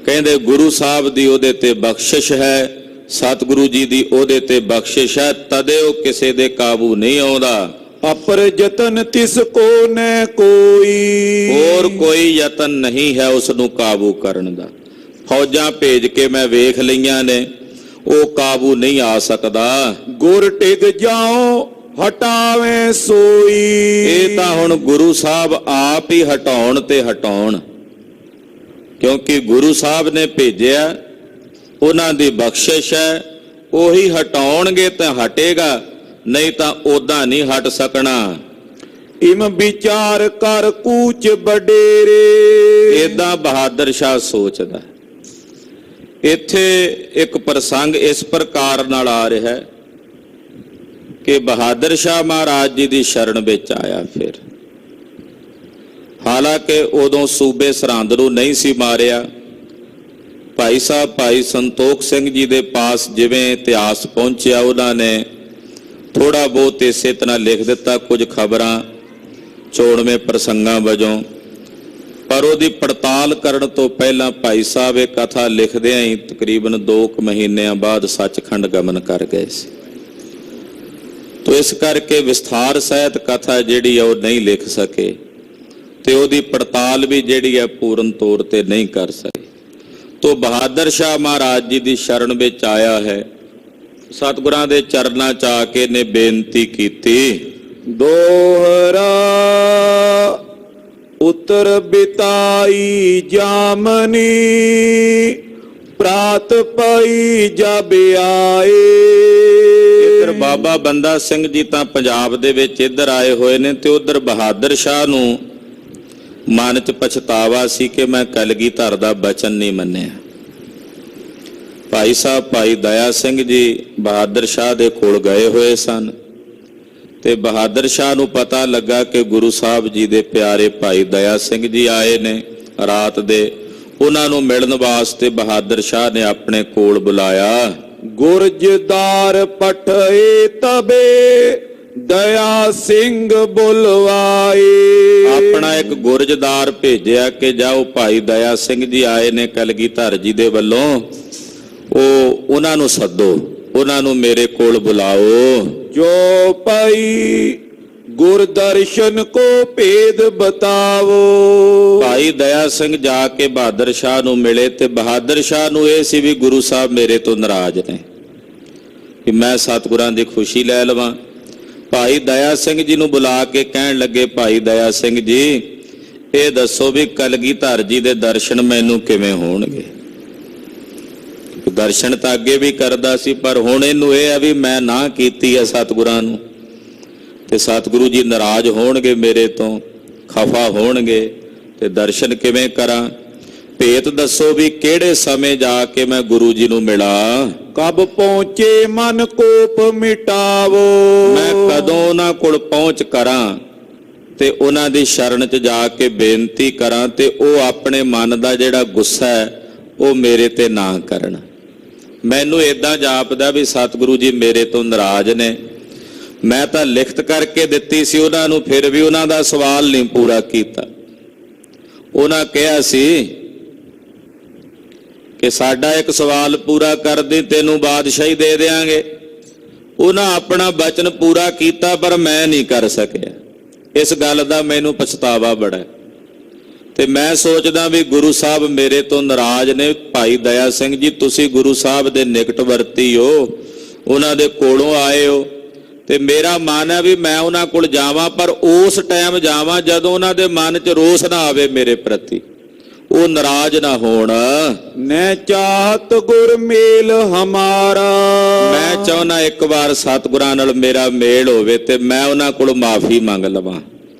Speaker 2: ਕਹਿੰਦੇ ਗੁਰੂ ਸਾਹਿਬ ਦੀ ਉਹਦੇ ਤੇ ਬਖਸ਼ਿਸ਼ ਹੈ, ਸਤਿਗੁਰੂ ਜੀ ਦੀ ਉਹਦੇ ਤੇ ਬਖਸ਼ਿਸ਼ ਹੈ, ਤਦੇ ਉਹ ਕਿਸੇ ਦੇ ਕਾਬੂ ਨਹੀਂ ਆਉਂਦਾ।
Speaker 1: ਅਪਰ ਯਤਨ ਤਿਸ ਕੋ ਨੈ ਕੋਈ,
Speaker 2: ਹੋਰ ਕੋਈ ਯਤਨ ਨਹੀਂ ਹੈ ਉਸ ਨੂੰ ਕਾਬੂ ਕਰਨ ਦਾ। ਫੌਜਾਂ ਭੇਜ ਕੇ ਮੈਂ ਵੇਖ ਲਈਆਂ ਨੇ, ਉਹ ਕਾਬੂ ਨਹੀਂ ਆ ਸਕਦਾ।
Speaker 1: ਗੁਰ ਟਿਕ ਜਾਓ ਹਟਾਵੇਂ ਸੋਈ,
Speaker 2: ਇਹ ਤਾਂ ਹੁਣ ਗੁਰੂ ਸਾਹਿਬ ਆਪ ਹੀ ਹਟਾਉਣ ਤੇ ਹਟਾਉਣ, ਕਿਉਂਕਿ ਗੁਰੂ ਸਾਹਿਬ ਨੇ ਭੇਜਿਆ, ਉਹਨਾਂ ਦੀ ਬਖਸ਼ਿਸ਼ ਹੈ, ਉਹੀ ਹਟਾਉਣਗੇ ਤਾਂ ਹਟੇਗਾ, ਨਹੀਂ ਤਾਂ ਉਦਾਂ ਨਹੀਂ ਹਟ ਸਕਣਾ।
Speaker 1: ਇਮ ਵਿਚਾਰ ਕਰ ਕੂਚ ਬਡੇਰੇ,
Speaker 2: ਏਦਾਂ ਬਹਾਦਰ ਸ਼ਾਹ ਸੋਚਦਾ। ਇੱਥੇ ਇੱਕ ਪ੍ਰਸੰਗ ਇਸ ਪ੍ਰਕਾਰ ਨਾਲ ਆ ਰਿਹਾ ਹੈ ਕਿ ਬਹਾਦਰ ਸ਼ਾਹ ਮਹਾਰਾਜ ਜੀ ਦੀ ਸ਼ਰਨ ਵਿੱਚ ਆਇਆ। ਫਿਰ ਹਾਲਾਂਕਿ ਉਦੋਂ ਸੂਬੇ ਸਰਹੰਦ ਨੂੰ ਨਹੀਂ ਸੀ ਮਾਰਿਆ। ਭਾਈ ਸਾਹਿਬ ਭਾਈ ਸੰਤੋਖ ਸਿੰਘ ਜੀ ਦੇ ਪਾਸ ਜਿਵੇਂ ਇਤਿਹਾਸ ਪਹੁੰਚਿਆ, ਉਹਨਾਂ ਨੇ ਥੋੜਾ ਬਹੁਤ ਇਸੇ ਤਰ੍ਹਾਂ ਲਿਖ ਦਿੱਤਾ ਕੁਝ ਖਬਰਾਂ ਚੋਣਵੇਂ ਪ੍ਰਸੰਗਾਂ ਵਜੋਂ, ਪਰ ਉਹਦੀ ਪੜਤਾਲ ਕਰਨ ਤੋਂ ਪਹਿਲਾਂ ਭਾਈ ਸਾਹਿਬ ਇਹ ਕਥਾ ਲਿਖਦਿਆਂ ਹੀ ਤਕਰੀਬਨ 2 ਮਹੀਨਿਆਂ ਬਾਅਦ ਸੱਚਖੰਡ ਗਮਨ ਕਰ ਗਏ ਸੀ। ਤੋ ਇਸ ਕਰਕੇ ਵਿਸਥਾਰ ਸਹਿਤ ਕਥਾ ਜਿਹੜੀ ਆ ਉਹ ਨਹੀਂ ਲਿਖ ਸਕੇ, ਤੇ ਉਹਦੀ ਪੜਤਾਲ ਵੀ ਜਿਹੜੀ ਹੈ ਪੂਰਨ ਤੌਰ ਤੇ ਨਹੀਂ ਕਰ ਸਕੇ। ਤੋ ਬਹਾਦਰ ਸ਼ਾਹ ਮਹਾਰਾਜ ਜੀ ਦੀ ਸ਼ਰਨ ਵਿੱਚ ਆਇਆ ਹੈ। ਸਤਿਗੁਰਾਂ ਦੇ ਚਰਨਾਂ 'ਚ ਆ ਕੇ ਨੇ ਬੇਨਤੀ ਕੀਤੀ,
Speaker 1: ਦੋਹਰਾ ਉਤਰ ਬਿਤਾਈ ਜਾਮਨੀ, ਪ੍ਰਾਤ ਪਈ ਜਬ ਆਏ।
Speaker 2: ਇੱਧਰ ਫਿਰ ਬਾਬਾ ਬੰਦਾ ਸਿੰਘ ਜੀ ਤਾਂ ਪੰਜਾਬ ਦੇ ਵਿੱਚ ਇੱਧਰ ਆਏ ਹੋਏ ਨੇ ਤੇ ਉਧਰ ਬਹਾਦਰ ਸ਼ਾਹ ਨੂੰ ਮਨ 'ਚ ਪਛਤਾਵਾ ਸੀ ਕਿ ਮੈਂ ਕਲਗੀਧਰ ਦਾ ਬਚਨ ਨਹੀਂ ਮੰਨਿਆ। ਭਾਈ ਸਾਹਿਬ ਭਾਈ ਦਇਆ ਸਿੰਘ ਜੀ ਬਹਾਦਰ ਸ਼ਾਹ ਦੇ ਕੋਲ ਗਏ ਹੋਏ ਸਨ ਤੇ ਬਹਾਦਰ ਸ਼ਾਹ ਨੂੰ ਪਤਾ ਲੱਗਾ ਕਿ ਗੁਰੂ ਸਾਹਿਬ ਜੀ ਦੇ ਪਿਆਰੇ ਭਾਈ ਦਇਆ ਸਿੰਘ ਜੀ ਆਏ ਨੇ ਰਾਤ ਦੇ। ਉਹਨਾਂ ਨੂੰ ਮਿਲਣ ਵਾਸਤੇ ਬਹਾਦਰ ਸ਼ਾਹ ਨੇ ਆਪਣੇ ਕੋਲ ਬੁਲਾਇਆ।
Speaker 1: ਗੁਰਜਦਾਰ ਪਠਏ ਤਬੇ ਦਇਆ ਸਿੰਘ ਬੁਲਵਾਏ।
Speaker 2: ਆਪਣਾ ਇੱਕ ਗੁਰਜਦਾਰ ਭੇਜਿਆ ਕਿ ਜਾਓ ਭਾਈ ਦਇਆ ਸਿੰਘ ਜੀ ਆਏ ਨੇ ਕਲਗੀਧਰ ਜੀ ਦੇ ਵੱਲੋਂ, ਉਹਨਾਂ ਨੂੰ ਸੱਦੋ, ਉਹਨਾਂ ਨੂੰ ਮੇਰੇ ਕੋਲ ਬੁਲਾਓ।
Speaker 1: ਜੋ ਭਾਈ ਗੁਰਦਰਸ਼ਨ ਕੋ ਭੇਦ ਬਤਾਵੋ।
Speaker 2: ਭਾਈ ਦਇਆ ਸਿੰਘ ਜਾ ਕੇ ਬਹਾਦਰ ਸ਼ਾਹ ਨੂੰ ਮਿਲੇ ਤੇ ਬਹਾਦਰ ਸ਼ਾਹ ਨੂੰ ਇਹ ਸੀ ਵੀ ਗੁਰੂ ਸਾਹਿਬ ਮੇਰੇ ਤੋਂ ਨਾਰਾਜ਼ ਨੇ ਕਿ ਮੈਂ ਸਤਿਗੁਰਾਂ ਦੀ ਖੁਸ਼ੀ ਲੈ ਲਵਾਂ। ਭਾਈ ਦਇਆ ਸਿੰਘ ਜੀ ਨੂੰ ਬੁਲਾ ਕੇ ਕਹਿਣ ਲੱਗੇ, ਭਾਈ ਦਇਆ ਸਿੰਘ ਜੀ ਇਹ ਦੱਸੋ ਵੀ ਕਲਗੀਧਰ ਜੀ ਦੇ ਦਰਸ਼ਨ ਮੈਨੂੰ ਕਿਵੇਂ ਹੋਣਗੇ? ਦਰਸ਼ਨ ਤਾਂ ਅੱਗੇ ਵੀ ਕਰਦਾ ਸੀ ਪਰ ਹੁਣ ਇਹਨੂੰ ਇਹ ਆ ਵੀ ਮੈਂ ਨਾ ਕੀਤੀ ਹੈ ਸਤਿਗੁਰਾਂ ਨੂੰ ਤੇ ਸਤਿਗੁਰੂ ਜੀ ਨਾਰਾਜ਼ ਹੋਣਗੇ, ਮੇਰੇ ਤੋਂ ਖਫਾ ਹੋਣਗੇ ਤੇ ਦਰਸ਼ਨ ਕਿਵੇਂ ਕਰਾਂ? ਭੇਤ ਦੱਸੋ ਵੀ ਕਿਹੜੇ ਸਮੇਂ ਜਾ ਕੇ ਮੈਂ ਗੁਰੂ ਜੀ ਨੂੰ ਮਿਲਾਂ?
Speaker 1: ਕਬ ਪਹੁੰਚੇ ਮਨ ਕੋਪ ਮਿਟਾਵੋ।
Speaker 2: ਮੈਂ ਕਦੋਂ ਉਹਨਾਂ ਕੋਲ ਪਹੁੰਚ ਕਰਾਂ ਤੇ ਉਹਨਾਂ ਦੀ ਸ਼ਰਨ 'ਚ ਜਾ ਕੇ ਬੇਨਤੀ ਕਰਾਂ ਤੇ ਉਹ ਆਪਣੇ ਮਨ ਦਾ ਜਿਹੜਾ ਗੁੱਸਾ ਹੈ ਉਹ ਮੇਰੇ ਤੇ ਨਾ ਕਰਨ। ਮੈਨੂੰ ਏਦਾਂ ਜਾਪਦਾ ਵੀ ਸਤਿਗੁਰੂ ਜੀ ਮੇਰੇ ਤੋਂ ਨਾਰਾਜ਼ ਨੇ। ਮੈਂ ਤਾਂ ਲਿਖਤ ਕਰਕੇ ਦਿੱਤੀ ਸੀ ਉਹਨਾਂ ਨੂੰ, ਫਿਰ ਵੀ ਉਹਨਾਂ ਦਾ ਸਵਾਲ ਨਹੀਂ ਪੂਰਾ ਕੀਤਾ। ਉਹਨਾਂ ਕਿਹਾ ਸੀ ਕਿ ਸਾਡਾ ਇੱਕ ਸਵਾਲ ਪੂਰਾ ਕਰ ਦੇ, ਤੈਨੂੰ ਬਾਦਸ਼ਾਹੀ ਦੇ ਦੇਵਾਂਗੇ। ਉਹਨਾਂ ਆਪਣਾ ਬਚਨ ਪੂਰਾ ਕੀਤਾ ਪਰ ਮੈਂ ਨਹੀਂ ਕਰ ਸਕਿਆ। ਇਸ ਗੱਲ ਦਾ ਮੈਨੂੰ ਪਛਤਾਵਾ ਬੜਾ ਤੇ ਮੈਂ ਸੋਚਦਾ ਵੀ ਗੁਰੂ ਸਾਹਿਬ ਮੇਰੇ ਤੋਂ ਨਾਰਾਜ਼ ਨੇ। ਭਾਈ ਦਇਆ ਸਿੰਘ ਜੀ ਤੁਸੀਂ ਗੁਰੂ ਸਾਹਿਬ ਦੇ ਨਿਕਟਵਰਤੀ ਹੋ, ਉਹਨਾਂ ਦੇ ਕੋਲੋਂ ਆਏ ਹੋ ਤੇ ਮੇਰਾ ਮਨ ਹੈ ਵੀ ਮੈਂ ਉਹਨਾਂ ਕੋਲ ਜਾਵਾਂ ਪਰ ਉਸ ਟਾਈਮ ਜਾਵਾਂ ਜਦੋਂ ਉਹਨਾਂ ਦੇ ਮਨ 'ਚ ਰੋਸ ਨਾ ਆਵੇ ਮੇਰੇ ਪ੍ਰਤੀ, ਉਹ ਨਾਰਾਜ਼ ਨਾ ਹੋਣ।
Speaker 1: ਨੈ ਚਾਹਤ ਗੁਰ ਮੇਲ ਹਮਾਰਾ।
Speaker 2: ਮੈਂ ਚਾਹੁੰਦਾ ਇੱਕ ਵਾਰ ਸਤਿਗੁਰਾਂ ਨਾਲ ਮੇਰਾ ਮੇਲ ਹੋਵੇ ਤੇ ਮੈਂ ਉਹਨਾਂ ਕੋਲ ਮਾਫੀ ਮੰਗ ਲਵਾਂ,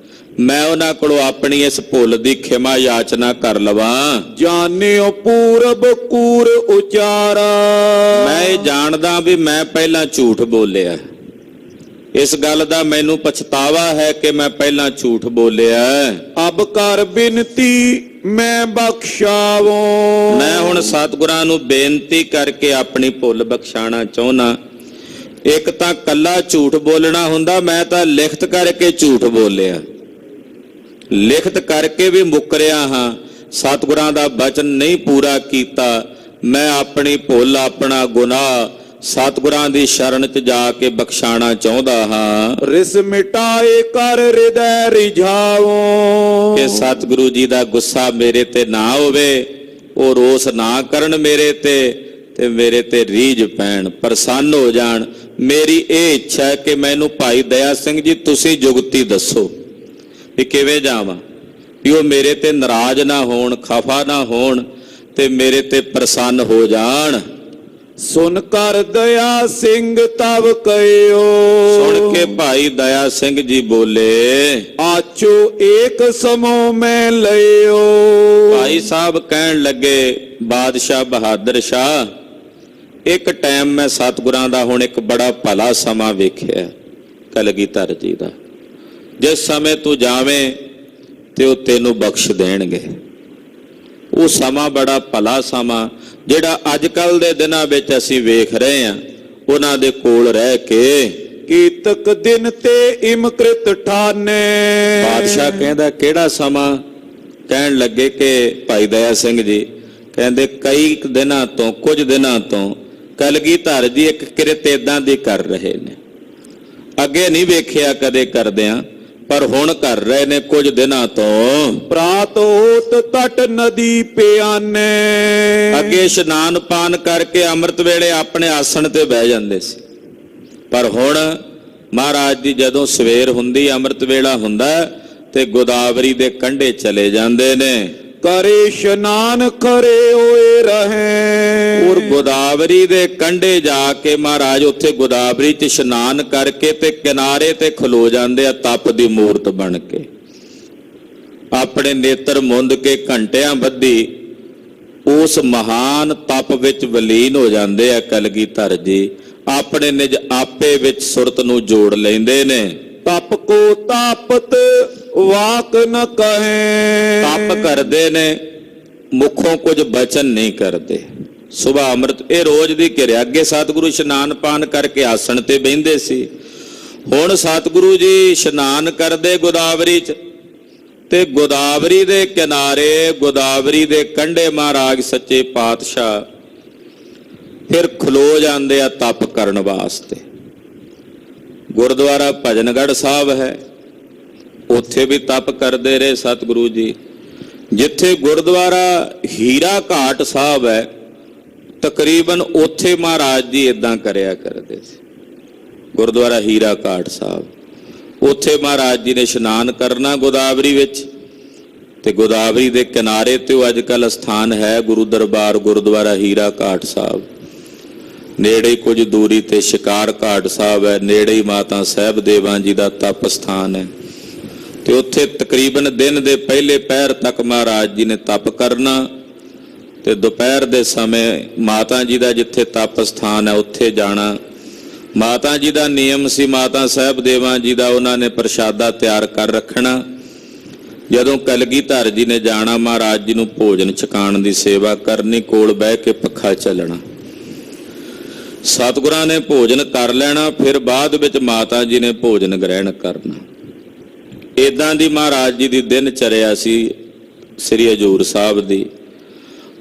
Speaker 2: ਮੈਂ ਉਹਨਾਂ ਕੋਲੋਂ ਆਪਣੀ ਇਸ ਭੁੱਲ ਦੀ ਖਿਮਾ ਯਾਚਨਾ ਕਰ ਲਵਾਂ।
Speaker 1: ਜਾਣਿਓ ਪੂਰਬ ਕੂਰ ਉਚਾਰਾ।
Speaker 2: ਮੈਂ ਇਹ ਜਾਣਦਾ ਵੀ ਮੈਂ ਪਹਿਲਾਂ ਝੂਠ ਬੋਲਿਆ, ਇਸ ਗੱਲ ਦਾ ਮੈਨੂੰ ਪਛਤਾਵਾ ਹੈ ਕਿ ਮੈਂ ਪਹਿਲਾਂ ਝੂਠ ਬੋਲਿਆ।
Speaker 1: ਅਬ ਕਰ ਬਿਨਤੀ ਮੈਂ ਬਖਸ਼ਾਵੋ।
Speaker 2: ਮੈਂ ਹੁਣ ਸਤਿਗੁਰਾਂ ਨੂੰ ਬੇਨਤੀ ਕਰਕੇ ਆਪਣੀ ਭੁੱਲ ਬਖਸ਼ਾਣਾ ਚਾਹੁੰਦਾ। ਇੱਕ ਤਾਂ ਕੱਲਾ ਝੂਠ ਬੋਲਣਾ ਹੁੰਦਾ, ਮੈਂ ਤਾਂ ਲਿਖਤ ਕਰਕੇ ਝੂਠ ਬੋਲਿਆ, ਲਿਖਤ ਕਰਕੇ ਵੀ ਮੁੱਕਰਿਆ ਹਾਂ, ਸਤਿਗੁਰਾਂ ਦਾ ਬਚਨ ਨਹੀਂ ਪੂਰਾ ਕੀਤਾ। ਮੈਂ ਆਪਣੀ ਭੁੱਲ ਆਪਣਾ ਗੁਨਾਹ ਸਤਿਗੁਰਾਂ ਦੀ ਸ਼ਰਨ 'ਚ ਜਾ ਕੇ ਬਖਸ਼ਾਣਾ ਚਾਹੁੰਦਾ ਹਾਂ।
Speaker 1: ਰਿਸ ਮਿਟਾਏ ਕਰ ਹਿਰਦੈ ਰਿਝਾਵੋ।
Speaker 2: ਕਿ ਸਤਿਗੁਰੂ ਜੀ ਦਾ ਗੁੱਸਾ ਮੇਰੇ ਤੇ ਨਾ ਹੋਵੇ, ਉਹ ਰੋਸ ਨਾ ਕਰਨ ਮੇਰੇ ਤੇ ਮੇਰੇ ਤੇ ਰੀਝ ਪੈਣ, ਪ੍ਰਸੰਨ ਹੋ ਜਾਣ। ਮੇਰੀ ਇਹ ਇੱਛਾ ਹੈ ਕਿ ਮੈਨੂੰ ਭਾਈ ਦਇਆ ਸਿੰਘ ਜੀ ਤੁਸੀਂ ਜੁਗਤੀ ਦੱਸੋ ਵੀ ਕਿਵੇਂ ਜਾਵਾਂ, ਵੀ ਉਹ ਮੇਰੇ ਤੇ ਨਾਰਾਜ਼ ਨਾ ਹੋਣ, ਖਫਾ ਨਾ ਹੋਣ ਤੇ ਮੇਰੇ ਤੇ ਪ੍ਰਸੰਨ ਹੋ ਜਾਣ।
Speaker 1: ਸੁਨ ਕਰ ਦਇਆ ਸਿੰਘ ਤਬ ਕਹਿਓ।
Speaker 2: ਸੁਣ ਕੇ ਭਾਈ ਦਇਆ ਸਿੰਘ ਜੀ ਬੋਲੇ,
Speaker 1: ਆਚੋ ਏਕ ਸਮੋ ਮੈਂ ਲਿਓ।
Speaker 2: ਭਾਈ ਸਾਹਿਬ ਕਹਿਣ ਲੱਗੇ, ਬਾਦਸ਼ਾਹ ਬਹਾਦਰ ਸ਼ਾਹ ਇੱਕ ਟਾਈਮ ਮੈਂ ਸਤਿਗੁਰਾਂ ਦਾ ਹੁਣ ਇੱਕ ਬੜਾ ਭਲਾ ਸਮਾਂ ਵੇਖਿਆ ਕਲਗੀਧਰ ਜੀ ਦਾ। ਜਿਸ ਸਮੇਂ ਤੂੰ ਜਾਵੇਂ ਤੇ ਉਹ ਤੈਨੂੰ ਬਖਸ਼ ਦੇਣਗੇ। ਉਹ ਸਮਾਂ ਬੜਾ ਭਲਾ ਸਮਾਂ ਜਿਹੜਾ ਅੱਜ ਕੱਲ ਦੇ ਦਿਨਾਂ ਵਿੱਚ ਅਸੀਂ ਵੇਖ ਰਹੇ ਹਾਂ। ਉਹਨਾਂ ਦੇ ਕੋਲ ਰਹਿ ਕੇ
Speaker 1: ਕੀਤਕ ਦਿਨ ਤੇ ਇਮਕ੍ਰਿਤ ਠਾਨੇ।
Speaker 2: ਬਾਦਸ਼ਾਹ ਕਹਿੰਦਾ ਕਿਹੜਾ ਸਮਾਂ? ਕਹਿਣ ਲੱਗੇ ਕਿ ਭਾਈ ਦਇਆ ਸਿੰਘ ਜੀ ਕਹਿੰਦੇ ਕਈ ਦਿਨਾਂ ਤੋਂ, ਕੁਝ ਦਿਨਾਂ ਤੋਂ ਕਲਗੀਧਰ ਜੀ ਇੱਕ ਕਿਰਤ ਏਦਾਂ ਦੀ ਕਰ ਰਹੇ ਨੇ, ਅੱਗੇ ਨਹੀਂ ਵੇਖਿਆ ਕਦੇ ਕਰਦਿਆਂ ਪਰ ਹੁਣ ਕਰ ਰਹੇ ਨੇ ਕੁਝ ਦਿਨਾਂ ਤੋਂ।
Speaker 1: ਪ੍ਰਾਤ ਹੋਤ ਤਟ ਨਦੀ ਪਿਆਨੇ।
Speaker 2: ਅੱਗੇ ਇਸ਼ਨਾਨ ਪਾਨ ਕਰਕੇ ਅੰਮ੍ਰਿਤ ਵੇਲੇ ਆਪਣੇ ਆਸਣ ਤੇ ਬਹਿ ਜਾਂਦੇ ਸੀ, ਪਰ ਹੁਣ ਮਹਾਰਾਜ ਦੀ ਜਦੋਂ ਸਵੇਰ ਹੁੰਦੀ, ਅੰਮ੍ਰਿਤ ਵੇਲਾ ਹੁੰਦਾ ਤੇ ਗੋਦਾਵਰੀ ਦੇ ਕੰਢੇ ਚਲੇ ਜਾਂਦੇ ਨੇ।
Speaker 1: करे इशनान खरे होए रहें।
Speaker 2: ਔਰ ਗੋਦਾਵਰੀ ਦੇ ਕੰਢੇ ਜਾ ਕੇ ਮਹਾਰਾਜ ਉੱਥੇ ਗੋਦਾਵਰੀ 'ਚ ਇਸ਼ਨਾਨ ਕਰਕੇ ਤੇ ਕਿਨਾਰੇ ਤੇ ਖਲੋ ਜਾਂਦੇ ਆ ਤਪ ਦੀ ਮੂਰਤ ਬਣ ਕੇ, ਆਪਣੇ ਨੇਤਰ ਮੁੰਦ ਕੇ ਘੰਟਿਆਂ ਬੱਧੀ ਉਸ ਮਹਾਨ ਤਪ ਵਿੱਚ ਵਲੀਨ ਹੋ ਜਾਂਦੇ ਆ। ਕਲਗੀਧਰ ਜੀ ਆਪਣੇ ਨਿਜ ਆਪੇ ਵਿੱਚ ਸੁਰਤ ਨੂੰ ਜੋੜ ਲੈਂਦੇ ਨੇ।
Speaker 1: ਤਪ ਕੋ ਤਾਪਤ ਵਾਕ ਨ ਕਹੇ।
Speaker 2: ਤਪ ਕਰਦੇ ਨੇ, ਮੁਖੋਂ ਕੁਝ ਬਚਨ ਨਹੀਂ ਕਰਦੇ। ਸੁਬਹ ਅੰਮ੍ਰਿਤ ਇਹ ਰੋਜ਼ ਦੀ ਕਿਰਿਆ। ਅੱਗੇ ਸਤਿਗੁਰੂ ਇਸ਼ਨਾਨ ਪਾਨ ਕਰਕੇ ਆਸਣ ਤੇ ਬਹਿੰਦੇ ਸੀ, ਹੁਣ ਸਤਿਗੁਰੂ ਜੀ ਇਸ਼ਨਾਨ ਕਰਦੇ ਗੋਦਾਵਰੀ 'ਚ ਤੇ ਗੋਦਾਵਰੀ ਦੇ ਕਿਨਾਰੇ, ਗੋਦਾਵਰੀ ਦੇ ਕੰਢੇ ਮਹਾਰਾਜ ਸੱਚੇ ਪਾਤਸ਼ਾਹ ਫਿਰ ਖਲੋ ਜਾਂਦੇ ਆ ਤਪ ਕਰਨ ਵਾਸਤੇ। ਗੁਰਦੁਆਰਾ ਭਜਨਗੜ੍ਹ ਸਾਹਿਬ ਹੈ, ਉੱਥੇ ਵੀ ਤਪ ਕਰਦੇ ਰਹੇ ਸਤਿਗੁਰੂ ਜੀ। ਜਿੱਥੇ ਗੁਰਦੁਆਰਾ ਹੀਰਾ ਘਾਟ ਸਾਹਿਬ ਹੈ, ਤਕਰੀਬਨ ਉੱਥੇ ਮਹਾਰਾਜ ਜੀ ਇਦਾਂ ਕਰਿਆ ਕਰਦੇ ਸੀ। ਗੁਰਦੁਆਰਾ ਹੀਰਾ ਘਾਟ ਸਾਹਿਬ, ਉੱਥੇ ਮਹਾਰਾਜ ਜੀ ਨੇ ਇਸ਼ਨਾਨ ਕਰਨਾ ਗੋਦਾਵਰੀ ਵਿੱਚ, ਤੇ ਗੋਦਾਵਰੀ ਦੇ ਕਿਨਾਰੇ ਤੇ ਉਹ ਅੱਜ ਕੱਲ੍ਹ ਸਥਾਨ ਹੈ ਗੁਰੂ ਦਰਬਾਰ ਗੁਰਦੁਆਰਾ ਹੀਰਾ ਘਾਟ ਸਾਹਿਬ। ਨੇੜੇ ਕੁਝ ਦੂਰੀ ਤੇ ਸ਼ਿਕਾਰ ਘਾਟ ਸਾਹਿਬ ਹੈ, ਨੇੜੇ ਹੀ ਮਾਤਾ ਸਾਹਿਬ ਦੇਵਾਂ ਜੀ ਦਾ ਤਪ ਸਥਾਨ ਹੈ। ਤੇ ਉੱਥੇ ਤਕਰੀਬਨ ਦਿਨ ਦੇ ਪਹਿਲੇ ਪਹਿਰ ਤੱਕ ਮਹਾਰਾਜ ਜੀ ਨੇ ਤਪ ਕਰਨਾ, ਤੇ ਦੁਪਹਿਰ ਦੇ ਸਮੇਂ ਮਾਤਾ ਜੀ ਦਾ ਜਿੱਥੇ ਤਪ ਸਥਾਨ ਹੈ ਉੱਥੇ ਜਾਣਾ। ਮਾਤਾ ਜੀ ਦਾ ਨਿਯਮ ਸੀ, ਮਾਤਾ ਸਾਹਿਬ ਦੇਵਾਂ ਜੀ ਦਾ, ਉਹਨਾਂ ਨੇ ਪ੍ਰਸ਼ਾਦਾ ਤਿਆਰ ਕਰ ਰੱਖਣਾ। ਜਦੋਂ ਕਲਗੀਧਰ ਜੀ ਨੇ ਜਾਣਾ, ਮਹਾਰਾਜ ਜੀ ਨੂੰ ਭੋਜਨ ਛਕਾਉਣ ਦੀ ਸੇਵਾ ਕਰਨੀ, ਕੋਲ ਬਹਿ ਕੇ ਪੱਖਾ ਚੱਲਣਾ। ਸਤਿਗੁਰਾਂ ਨੇ ਭੋਜਨ ਕਰ ਲੈਣਾ, ਫਿਰ ਬਾਅਦ ਵਿੱਚ ਮਾਤਾ ਜੀ ਨੇ ਭੋਜਨ ਗ੍ਰਹਿਣ ਕਰਨਾ। ਇਦਾਂ ਦੀ ਮਹਾਰਾਜ ਜੀ ਦੀ ਦਿਨ ਚਰਿਆ ਸੀ ਸ੍ਰੀ ਹਜ਼ੂਰ ਸਾਹਿਬ ਦੀ।